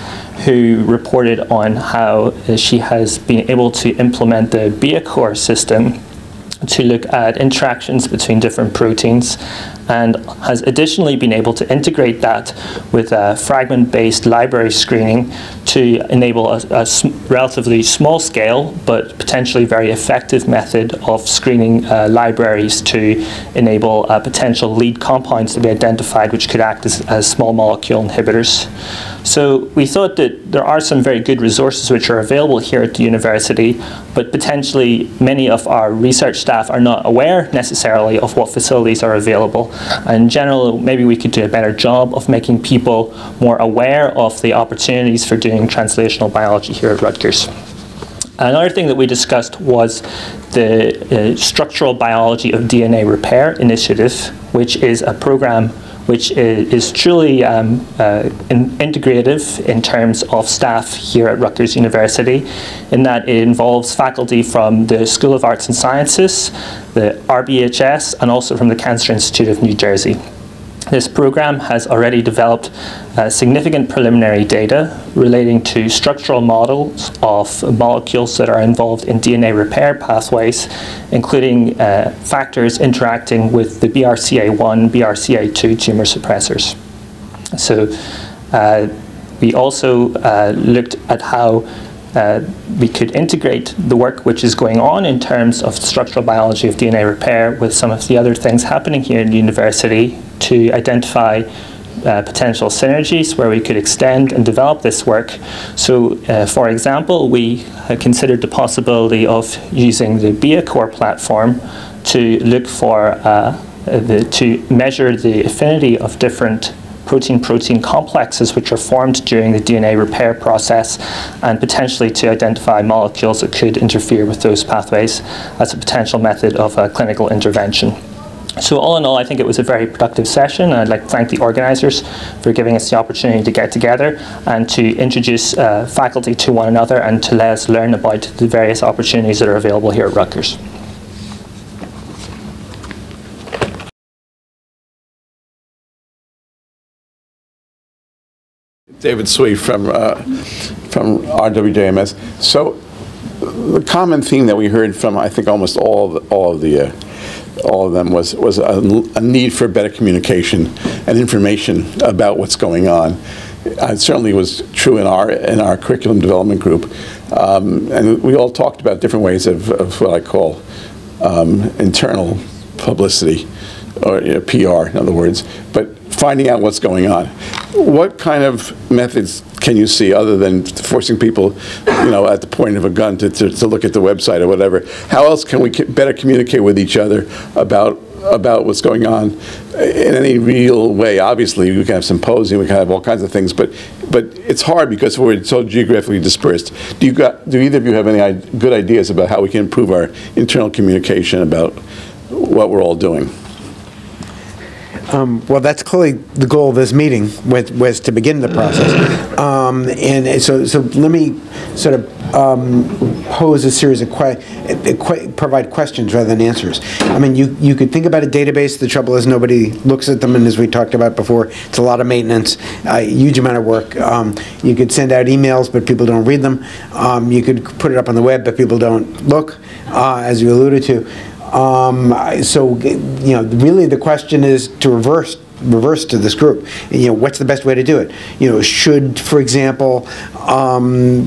who reported on how she has been able to implement the BIACORE system to look at interactions between different proteins, and has additionally been able to integrate that with fragment-based library screening to enable a relatively small scale but potentially very effective method of screening libraries to enable potential lead compounds to be identified which could act as small molecule inhibitors. So we thought that there are some very good resources which are available here at the university, but potentially many of our research staff are not aware necessarily of what facilities are available. In general, maybe we could do a better job of making people more aware of the opportunities for doing translational biology here at Rutgers. Another thing that we discussed was the Structural Biology of DNA Repair initiative, which is a program which is truly integrative in terms of staff here at Rutgers University, in that it involves faculty from the School of Arts and Sciences, the RBHS, and also from the Cancer Institute of New Jersey. This program has already developed significant preliminary data relating to structural models of molecules that are involved in DNA repair pathways, including factors interacting with the BRCA1, BRCA2 tumor suppressors. So we also looked at how we could integrate the work which is going on in terms of structural biology of DNA repair with some of the other things happening here in the university to identify potential synergies where we could extend and develop this work. So, for example, we considered the possibility of using the BIACORE platform to look for to measure the affinity of different protein-protein complexes which are formed during the DNA repair process, and potentially to identify molecules that could interfere with those pathways as a potential method of clinical intervention. So all in all, I think it was a very productive session, and I'd like to thank the organisers for giving us the opportunity to get together and to introduce faculty to one another and to let us learn about the various opportunities that are available here at Rutgers. David Swee from RWJMS. So the common theme that we heard from, I think, almost all of them was a need for better communication and information about what's going on. It certainly was true in our curriculum development group, and we all talked about different ways of what I call internal publicity, or PR, in other words, but finding out what's going on. What kind of methods can you see other than forcing people, at the point of a gun to look at the website or whatever? How else can we better communicate with each other about what's going on in any real way? Obviously, we can have symposium, we can have all kinds of things, but it's hard because we're so geographically dispersed. Do either of you have any good ideas about how we can improve our internal communication about what we're all doing? Well, that's clearly the goal of this meeting, was to begin the process. And so let me sort of pose a series of provide questions rather than answers. I mean, you could think about a database. The trouble is nobody looks at them, and as we talked about before, it's a lot of maintenance, a huge amount of work. You could send out emails, but people don't read them. You could put it up on the web, but people don't look, as you alluded to. So, really the question is to reverse to this group. What's the best way to do it? Should, for example,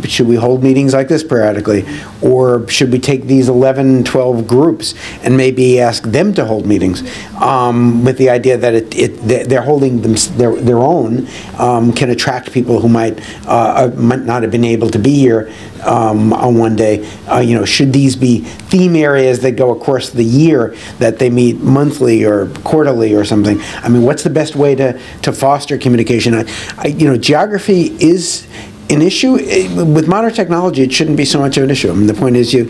should we hold meetings like this periodically? Or should we take these 11, 12 groups and maybe ask them to hold meetings with the idea that they're holding their own, can attract people who might not have been able to be here on one day. Should these be theme areas that go across the year, that they meet monthly or quarterly or something? I mean, what's the best way to foster communication? Geography is an issue. With modern technology, it shouldn't be so much of an issue. I mean, the point is you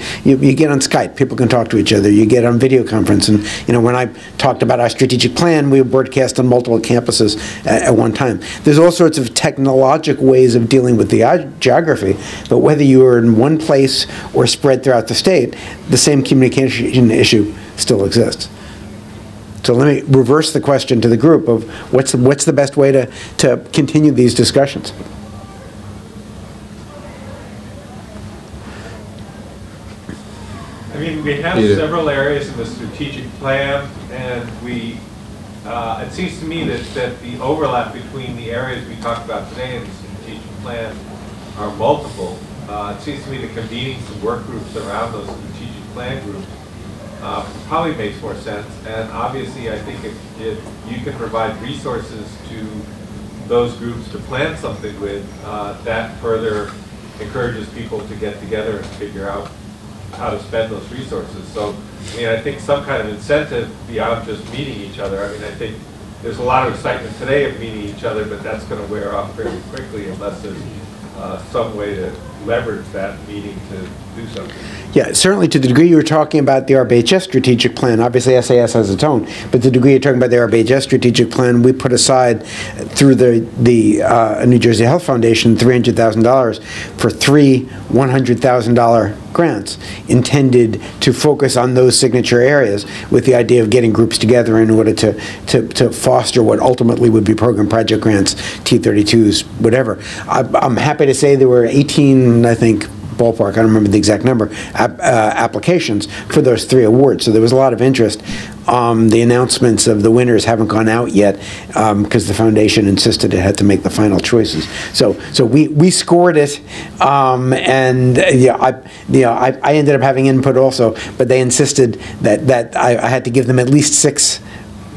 get on Skype, people can talk to each other, you get on video conference, and when I talked about our strategic plan, we broadcast on multiple campuses at one time. There's all sorts of technological ways of dealing with the geography, but whether you are in one place or spread throughout the state, the same communication issue still exists. So let me reverse the question to the group of what's the best way to continue these discussions. I mean, we have several areas in the strategic plan, and it seems to me that the overlap between the areas we talked about today and the strategic plan are multiple. It seems to me that convening some work groups around those strategic plan groups probably makes more sense. And obviously, I think if you can provide resources to those groups to plan something with, that further encourages people to get together and figure out how to spend those resources. So, I think some kind of incentive beyond just meeting each other. I think there's a lot of excitement today of meeting each other, but that's going to wear off fairly quickly unless there's some way to leverage that meeting to do something. Yeah, certainly to the degree you were talking about the RBHS strategic plan, obviously SAS has its own, but the degree you're talking about the RBHS strategic plan, we put aside through the New Jersey Health Foundation $300,000 for 3 $100,000 grants intended to focus on those signature areas with the idea of getting groups together in order to foster what ultimately would be program project grants, T32s, whatever. I'm happy to say there were 18, I think, ballpark, I don't remember the exact number, applications for those 3 awards. So there was a lot of interest. The announcements of the winners haven't gone out yet because the foundation insisted it had to make the final choices. So we scored it, and I ended up having input also, but they insisted that I had to give them at least 6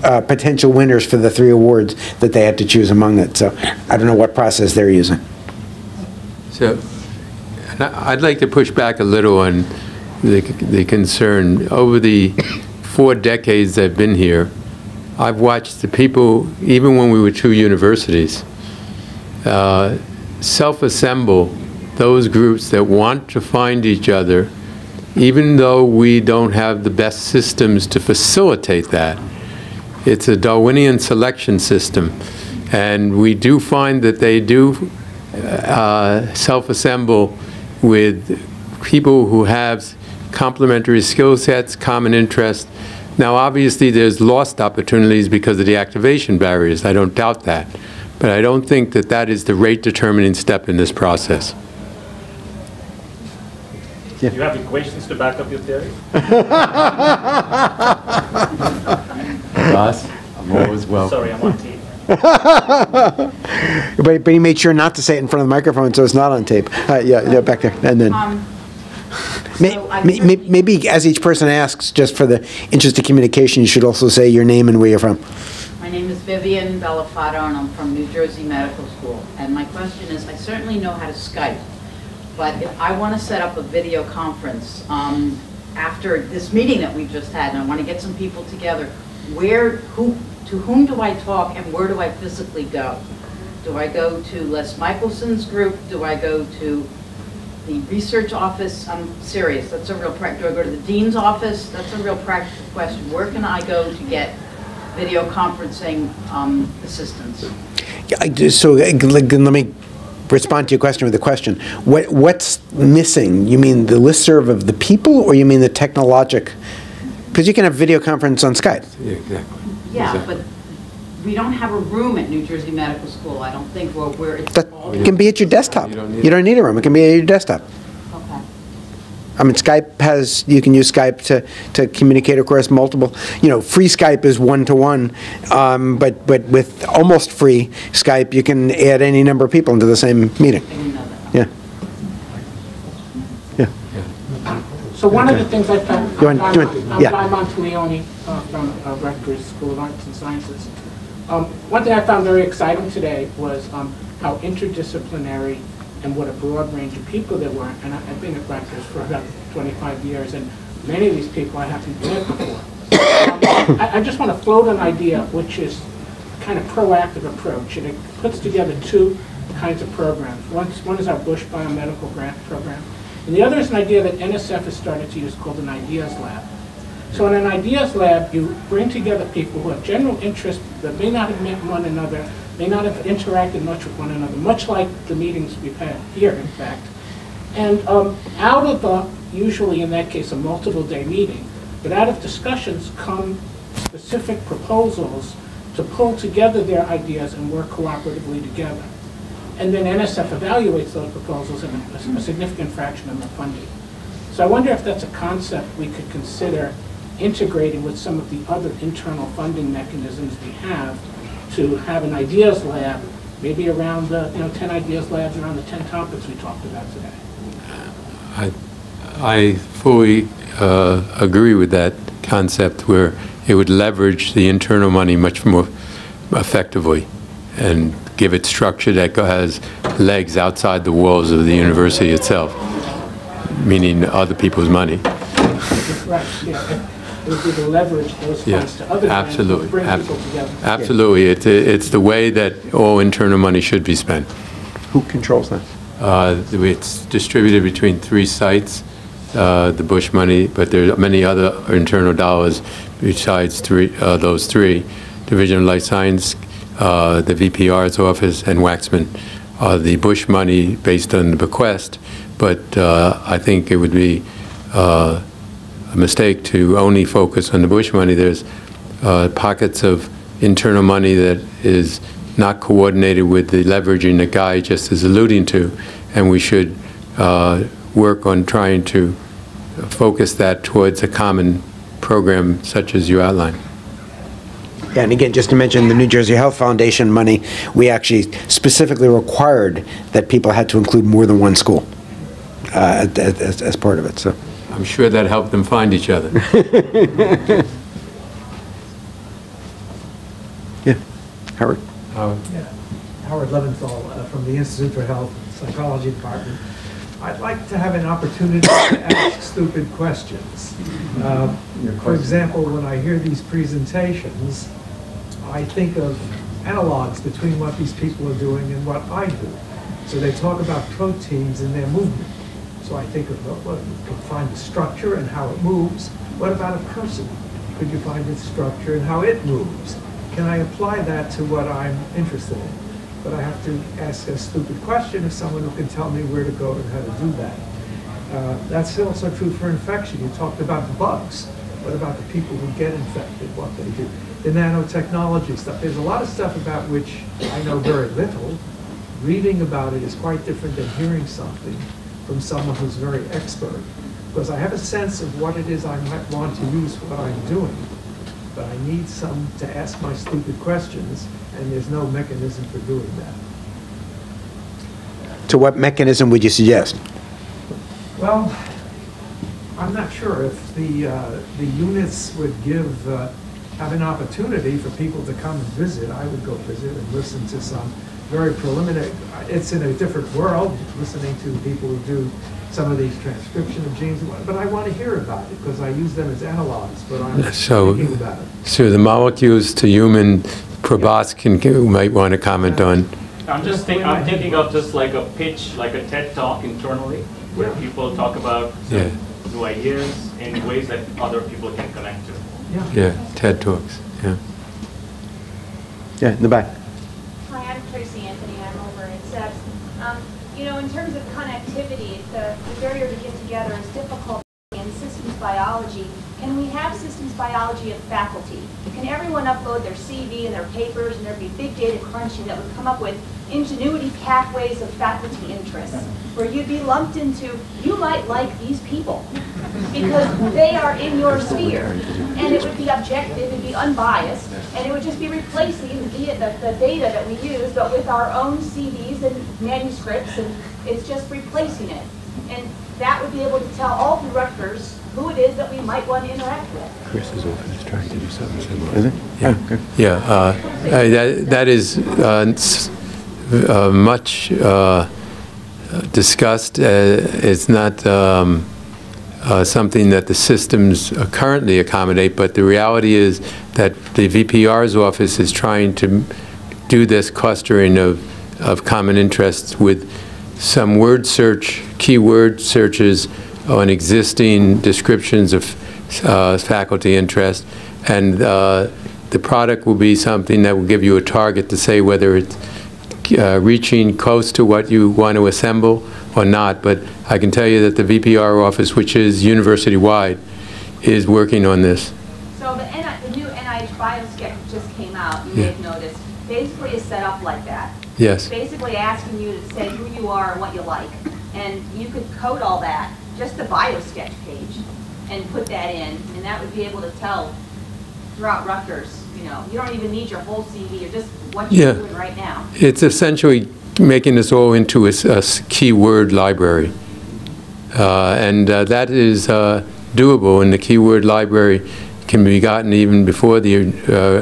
potential winners for the 3 awards that they had to choose among it. So I don't know what process they're using. So I'd like to push back a little on the concern. Over the 4 decades I've been here, I've watched the people, even when we were two universities, self-assemble those groups that want to find each other, even though we don't have the best systems to facilitate that. It's a Darwinian selection system, and we do find that they do self-assemble with people who have complementary skill sets, common interests. Now, obviously, there's lost opportunities because of the activation barriers. I don't doubt that. But I don't think that that is the rate-determining step in this process. Do you have equations to back up your theory? Ross, I'm always welcome. Sorry, I'm on tape. But he made sure not to say it in front of the microphone, so it's not on tape. Yeah, back there, and then. Maybe as each person asks, just for the interest of communication, you should also say your name and where you're from. My name is Vivian Bellafato, and I'm from New Jersey Medical School. And my question is, I certainly know how to Skype, but if I want to set up a video conference after this meeting that we've just had, and I want to get some people together, to whom do I talk, and where do I physically go? Do I go to Les Michelson's group? Do I go to the research office? I'm serious. That's a real practical. Do I go to the dean's office? That's a real practical question. Where can I go to get video conferencing assistance? Yeah, so let me respond to your question with a question. What's missing? You mean the listserv of the people, or you mean the technologic? Because you can have video conference on Skype. Yeah, exactly. Yeah, exactly. But we don't have a room at New Jersey Medical School. I don't think where it's all. It can be at your desktop. You don't need a room. It can be at your desktop. Okay. I mean, Skype has, you can use Skype to communicate across multiple, free Skype is one-to-one, but with almost free Skype, you can add any number of people into the same meeting. Yeah. Yeah. So one of the things I found, I'm yeah. Guy Monteleone from Rutgers School of Arts and Sciences. One thing I found very exciting today was how interdisciplinary and what a broad range of people there were. And I've been at Rutgers for about 25 years, and many of these people I haven't met before. I just want to float an idea, which is kind of proactive approach, and it puts together two kinds of programs. One is our Bush Biomedical Grant Program, and the other is an idea that NSF has started to use called an Ideas Lab. So in an Ideas Lab, you bring together people who have general interests that may not have met one another, may not have interacted much with one another, much like the meetings we've had here, in fact. And out of the, usually in that case, a multiple-day meeting, but out of discussions come specific proposals to pull together their ideas and work cooperatively together. And then NSF evaluates those proposals in a significant fraction of the funding. So I wonder if that's a concept we could consider integrating with some of the other internal funding mechanisms we have to have an ideas lab, maybe around the 10 ideas labs around the 10 topics we talked about today. I fully agree with that concept, where it would leverage the internal money much more effectively and give it structure that has legs outside the walls of the university itself, meaning other people's money. Right, yeah. It would be to leverage those funds to other things to bring people together. Absolutely. It's the way that all internal money should be spent. Who controls that? It's distributed between 3 sites, the Bush money, but there are many other internal dollars besides those 3. Division of Life Science, the VPR's office, and Waxman. The Bush money based on the bequest, but I think it would be a mistake to only focus on the Bush money. There's pockets of internal money that is not coordinated with the leveraging that Guy just is alluding to, and we should work on trying to focus that towards a common program such as you outlined. Yeah, and again, just to mention the New Jersey Health Foundation money, we actually specifically required that people had to include more than one school as part of it. So I'm sure that helped them find each other. Yeah, Howard. Yeah, Howard Leventhal from the Institute for Health and Psychology Department. I'd like to have an opportunity to ask stupid questions. For example, when I hear these presentations, I think of analogs between what these people are doing and what I do. So they talk about proteins and their movement. So I think of, well, you can find the structure and how it moves. What about a person? Could you find its structure and how it moves? Can I apply that to what I'm interested in? But I have to ask a stupid question of someone who can tell me where to go and how to do that. That's also true for infection. You talked about the bugs. What about the people who get infected, what they do? The nanotechnology stuff. There's a lot of stuff about which I know very little. Reading about it is quite different than hearing something from someone who's very expert. Because I have a sense of what it is I might want to use for what I'm doing, but I need some to ask my stupid questions, and there's no mechanism for doing that. So what mechanism would you suggest? Well, I'm not sure if the units would have an opportunity for people to come and visit. I would go visit and listen to some very preliminary, it's in a different world, listening to people who do some of these transcription of genes, but I want to hear about it because I use them as analogs, but I'm thinking about it. So the molecules to human, Prabhas might want to comment on. I'm thinking of just like a pitch, like a TED Talk internally, where people talk about new ideas in ways that other people can connect to. Yeah, TED Talks, yeah. Yeah, in the back. Hi, I'm Tracy Anthony. I'm over at SEPS. You know, in terms of connectivity, the barrier to get together is difficult in systems biology. Can we have systems biology of faculty? Can everyone upload their CV and their papers, and there'd be big data crunching that would come up with ingenuity pathways of faculty interests, where you'd be lumped into, you might like these people because they are in your sphere, and it would be objective, it would be unbiased, and it would just be replacing the data that we use, but with our own CVs and manuscripts, and it's just replacing it. And that would be able to tell all the Rutgers who it is that we might want to interact with. Chris is often trying to do something similar. Is it? Yeah. That is much discussed. It's not something that the systems currently accommodate, but the reality is that the VPR's office is trying to do this clustering of common interests with some word search, keyword searches on existing descriptions of faculty interest, and the product will be something that will give you a target to say whether it's reaching close to what you want to assemble or not. But I can tell you that the VPR office, which is university-wide, is working on this. So the new NIH BioSketch just came out, you may have noticed, basically is set up like that. Yes. It's basically asking you to say who you are and what you like. And you could code all that, just the BioSketch page, and put that in, and that would be able to tell throughout Rutgers, you know, you don't even need your whole CV, or just what you're doing right now. It's essentially making this all into a keyword library. And that is doable, and the keyword library can be gotten even before the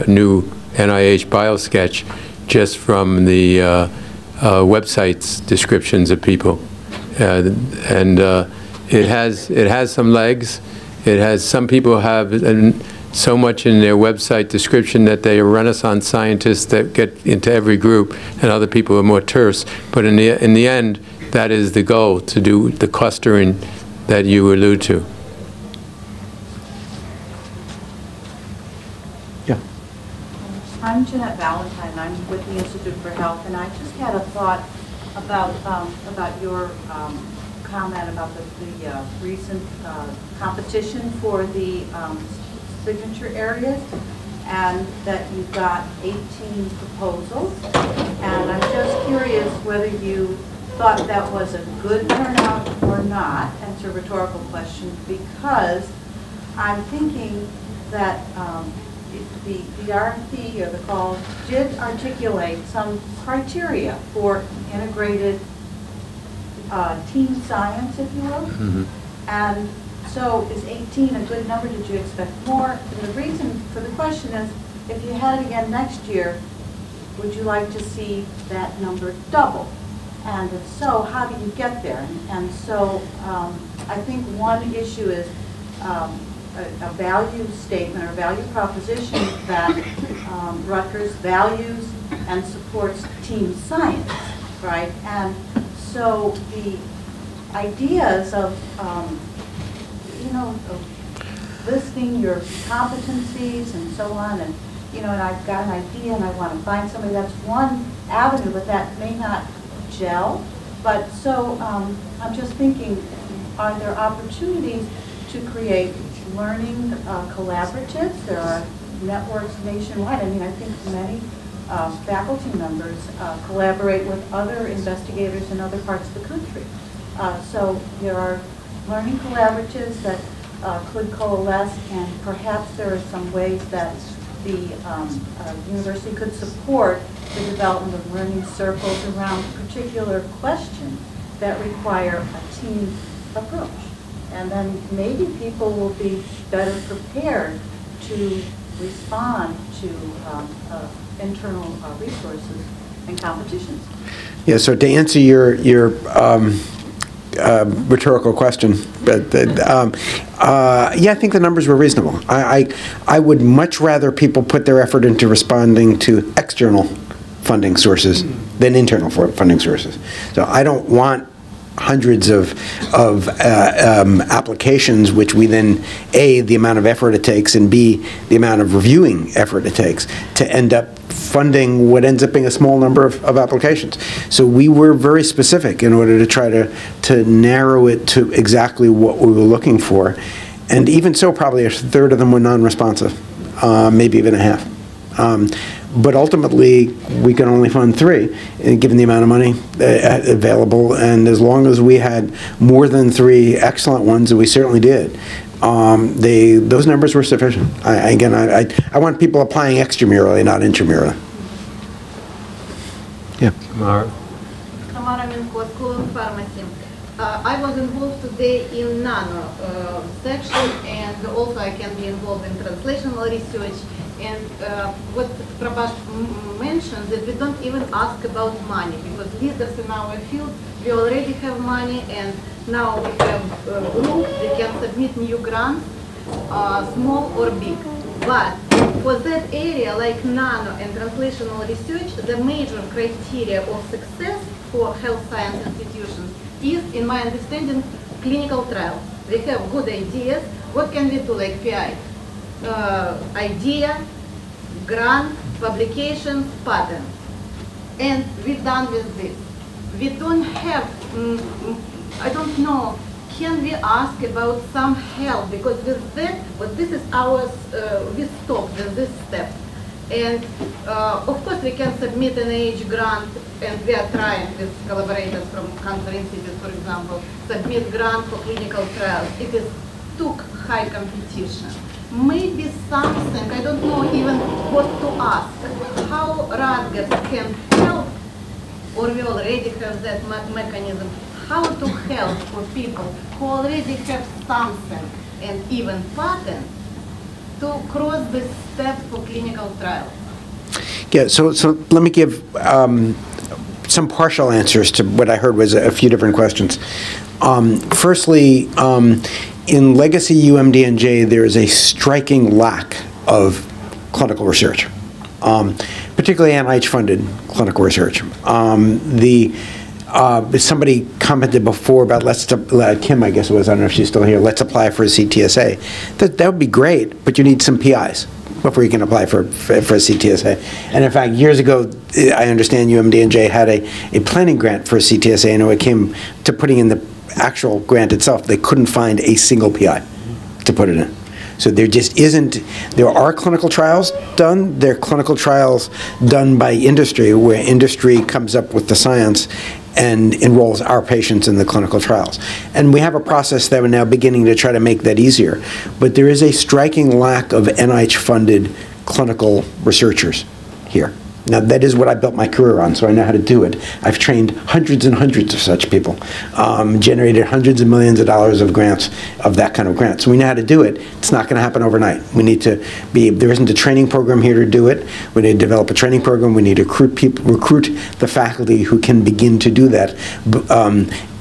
new NIH BioSketch, just from the website's descriptions of people. And it has some legs. It has, some people have so much in their website description that they are Renaissance scientists that get into every group, and other people are more terse. But in the end, that is the goal, to do the clustering that you allude to. Yeah. I'm Jeanette Valentine. I'm with the Institute for Health, and I just had a thought about your comment about the recent competition for the signature areas, and that you've got 18 proposals. And I'm just curious whether you thought that was a good turnout or not. That's a rhetorical question, because I'm thinking that the RFP or the call did articulate some criteria for integrated team science, if you will. Mm-hmm. And so is 18 a good number? Did you expect more? And the reason for the question is, if you had it again next year, would you like to see that number double? And if so, how do you get there? And so I think one issue is a value statement or value proposition that Rutgers values and supports team science, right? And so the ideas of, of listing your competencies and so on, and and I've got an idea and I want to find somebody, that's one avenue, but that may not gel. But so I'm just thinking, are there opportunities to create learning collaboratives? There are networks nationwide. I mean, I think many faculty members collaborate with other investigators in other parts of the country. So there are learning collaboratives that could coalesce, and perhaps there are some ways that the university could support the development of learning circles around particular questions that require a team approach. And then maybe people will be better prepared to respond to internal resources and competitions. Yeah, so to answer your rhetorical question, but yeah, I think the numbers were reasonable. I would much rather people put their effort into responding to external funding sources than internal funding sources. So I don't want hundreds of applications, which we then, A, the amount of effort it takes, and B, the amount of reviewing effort it takes to end up funding what ends up being a small number of applications. So we were very specific in order to try to narrow it to exactly what we were looking for. And even so, probably a third of them were non-responsive, maybe even a half. But ultimately, we can only fund 3, given the amount of money available. And as long as we had more than 3 excellent ones, and we certainly did, those numbers were sufficient. Again, I want people applying extramurally, not intramurally. Yeah. Tamara Minko, School of Pharmacy. I was involved today in nano section, and also I can be involved in translational research. And what Prabhat mentioned, that we don't even ask about money, because leaders in our field, we already have money, and now we have a group, they can submit new grants, small or big. But for that area, like nano and translational research, the major criteria of success for health science institutions is, in my understanding, clinical trials. We have good ideas. What can we do, like PI? Idea, grant, publications, patent. And we're done with this. We don't have, I don't know, can we ask about some help? Because with that, but this is ours, we stop with this step. And of course we can submit an NIH grant, and we are trying with collaborators from Cancer Institute, for example, submit grant for clinical trials. It is took high competition. Maybe something, I don't know even what to ask, how Rutgers can help, or we already have that mechanism, how to help for people who already have something and even patent to cross the step for clinical trials. Yeah, so let me give some partial answers to what I heard was a few different questions. Firstly, in legacy UMDNJ, there is a striking lack of clinical research, particularly NIH-funded clinical research. Somebody commented before about Kim, I guess it was, I don't know if she's still here, let's apply for a CTSA. That would be great, but you need some PIs before you can apply for a CTSA. And in fact, years ago, I understand UMDNJ had a planning grant for a CTSA, and when it came to putting in the actual grant itself, they couldn't find a single PI to put it in. So there just isn't, there are clinical trials done. There are clinical trials done by industry, where industry comes up with the science and enrolls our patients in the clinical trials. And we have a process that we're now beginning to try to make that easier. But there is a striking lack of NIH-funded clinical researchers here. Now, that is what I built my career on, so I know how to do it. I've trained hundreds and hundreds of such people, generated hundreds of millions of dollars of grants, of that kind of grants. So we know how to do it. It's not going to happen overnight. We need to be, there isn't a training program here to do it. We need to develop a training program. We need to recruit the faculty who can begin to do that.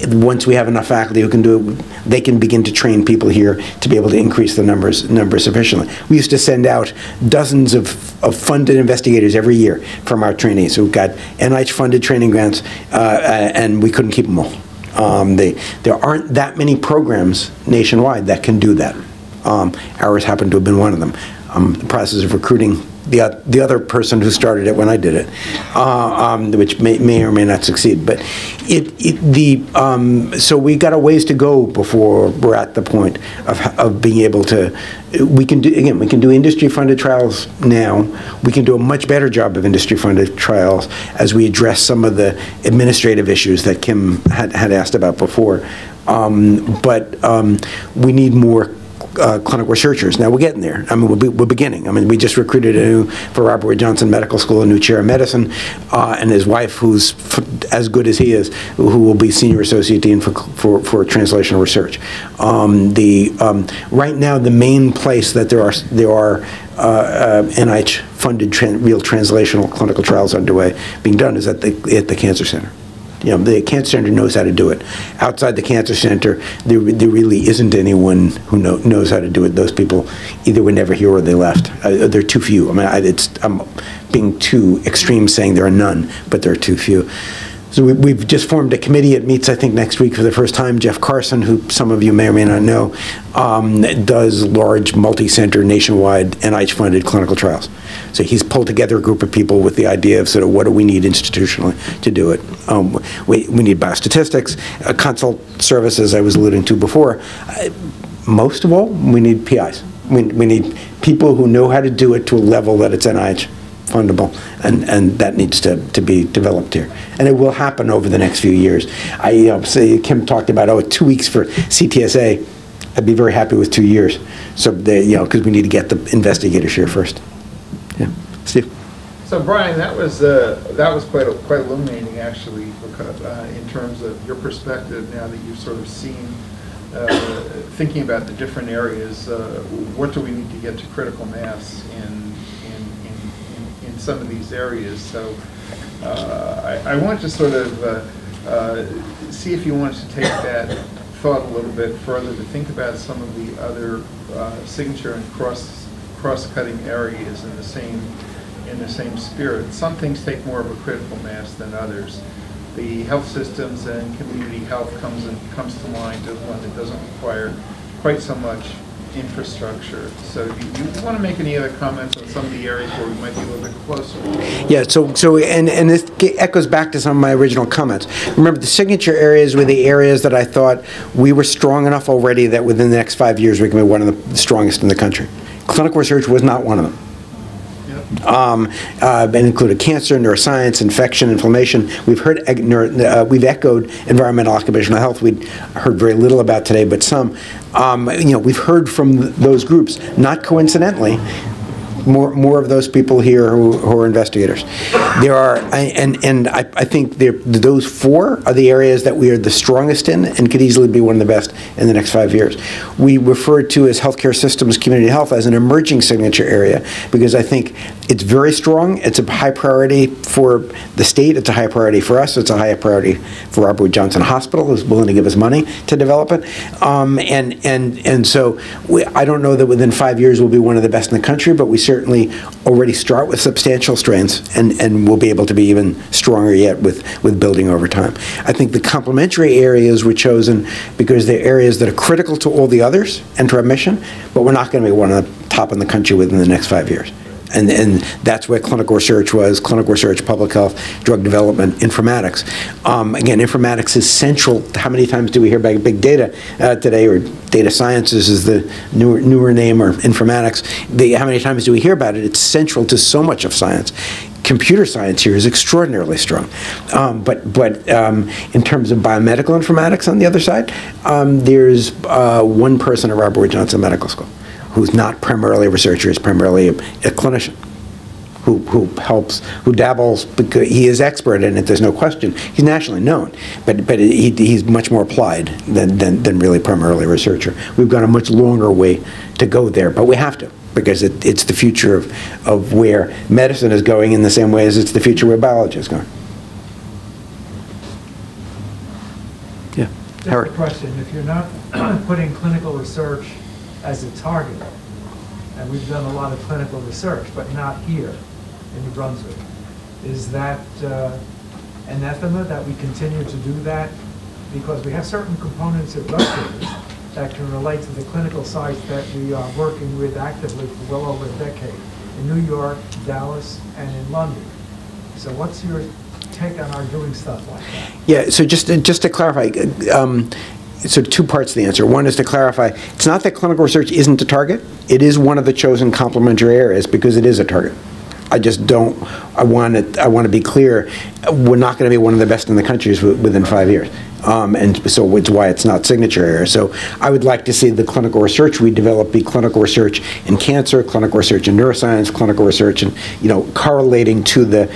once we have enough faculty who can do it, they can begin to train people here to be able to increase the numbers sufficiently. We used to send out dozens of funded investigators every year from our trainees who got NIH-funded training grants, and we couldn't keep them all. There aren't that many programs nationwide that can do that. Ours happened to have been one of them. The process of recruiting the other person who started it when I did it, which may or may not succeed. But so we got a ways to go before we're at the point of being able to. We can do industry-funded trials now. We can do a much better job of industry-funded trials as we address some of the administrative issues that Kim had asked about before. But we need more clinical researchers. Now we're getting there. I mean, we're beginning. I mean, we just recruited for Robert Wood Johnson Medical School a new chair of medicine, and his wife, who's as good as he is, who will be senior associate dean for translational research. Right now, the main place that there are NIH-funded real translational clinical trials underway being done is at the Cancer Center. You know, the Cancer Center knows how to do it. Outside the Cancer Center, there really isn't anyone who knows how to do it. Those people either were never here or they left. There are too few. I mean, I'm being too extreme saying there are none, but there are too few. So we've just formed a committee. It meets, I think, next week for the first time. Jeff Carson, who some of you may or may not know, does large multi-center nationwide NIH-funded clinical trials. So he's pulled together a group of people with the idea of sort of what do we need institutionally to do it. We need biostatistics, consult services I was alluding to before. Most of all, we need PIs. We need people who know how to do it to a level that it's NIH fundable, and that needs to be developed here. And it will happen over the next few years. Say Kim talked about 2 weeks for CTSA. I'd be very happy with 2 years. So because we need to get the investigators here first. Yeah, Steve. So Brian, that was quite illuminating actually, because, in terms of your perspective now that you've sort of seen, thinking about the different areas. What do we need to get to critical mass in some of these areas? So I want to sort of see if you want to take that thought a little bit further, to think about some of the other signature and cross-cutting areas in the same spirit. Some things take more of a critical mass than others. The health systems and community health comes to mind as one that doesn't require quite so much infrastructure. So do you want to make any other comments on some of the areas where we might be a little bit closer? Yeah, and this echoes back to some of my original comments. Remember, the signature areas were the areas that I thought we were strong enough already that within the next 5 years we can be one of the strongest in the country. Clinical research was not one of them. And included cancer, neuroscience, infection, inflammation. We've echoed environmental occupational health. We'd heard very little about today, but some. We've heard from those groups. Not coincidentally, more of those people here who are investigators. There are, and I think those four are the areas that we are the strongest in and could easily be one of the best in the next 5 years. We refer to as healthcare systems, community health as an emerging signature area because I think it's very strong. It's a high priority for the state. It's a high priority for us. It's a high priority for Robert Wood Johnson Hospital, who's willing to give us money to develop it. And so I don't know that within 5 years we'll be one of the best in the country, but we certainly already start with substantial strengths, and we'll be able to be even stronger yet with building over time. I think the complementary areas were chosen because they're areas that are critical to all the others and to our mission, but we're not going to be one of the top in the country within the next 5 years. And that's where clinical research was, clinical research, public health, drug development, informatics. Again, informatics is central. How many times do we hear about big data today, or data sciences is the newer name, or informatics? How many times do we hear about it? It's central to so much of science. Computer science here is extraordinarily strong. But in terms of biomedical informatics on the other side, there's one person at Robert Wood Johnson Medical School who's not primarily a researcher, is primarily a clinician, who helps, who dabbles, because he is expert in it, there's no question. He's nationally known, but he's much more applied than really primarily a researcher. We've got a much longer way to go there, but we have to, because it's the future of where medicine is going in the same way as it's the future where biology is going. Yeah. Just a question. If you're not putting clinical research as a target, and we've done a lot of clinical research, but not here in New Brunswick, is that anathema that we continue to do that? Because we have certain components at Rutgers that can relate to the clinical sites that we are working with actively for well over a decade in New York, Dallas, and in London. So what's your take on our doing stuff like that? Yeah, so just to clarify, so two parts to the answer. One is to clarify, it's not that clinical research isn't a target. It is one of the chosen complementary areas because it is a target. I just don't, I want to be clear, we're not going to be one of the best in the country within 5 years. And so it's why it's not signature area. So I would like to see the clinical research we develop be clinical research in cancer, clinical research in neuroscience, clinical research and, correlating to the,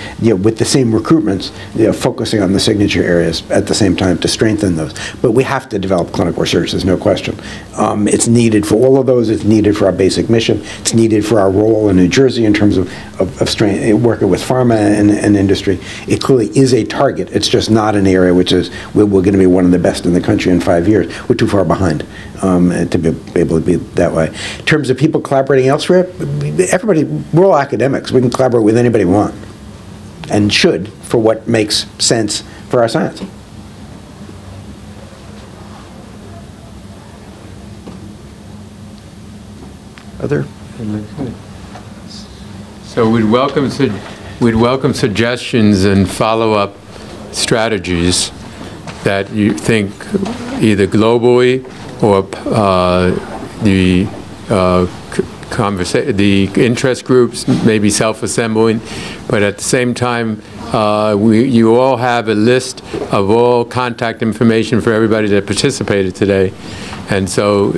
with the same recruitments, focusing on the signature areas at the same time to strengthen those. But we have to develop clinical research, there's no question. It's needed for all of those, it's needed for our basic mission, it's needed for our role in New Jersey in terms of working with pharma and industry. It clearly is a target, it's just not an area which is, we're going to be one of the best in the country in 5 years. We're too far behind to be able to be that way. In terms of people collaborating elsewhere, everybody, we're all academics. We can collaborate with anybody we want and should for what makes sense for our science. Other? So we'd welcome suggestions and follow-up strategies that you think either globally or the interest groups may be self-assembling, but at the same time, you all have a list of all contact information for everybody that participated today, and so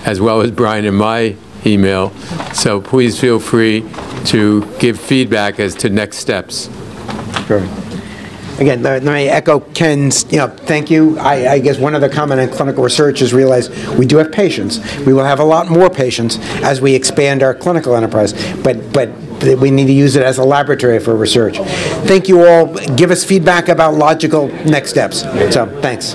as well as Brian and my email. So please feel free to give feedback as to next steps. Sure. Again, let me echo Ken's, thank you. I guess one other comment on clinical research is realize we do have patients. We will have a lot more patients as we expand our clinical enterprise, but we need to use it as a laboratory for research. Thank you all. Give us feedback about logical next steps. So, thanks.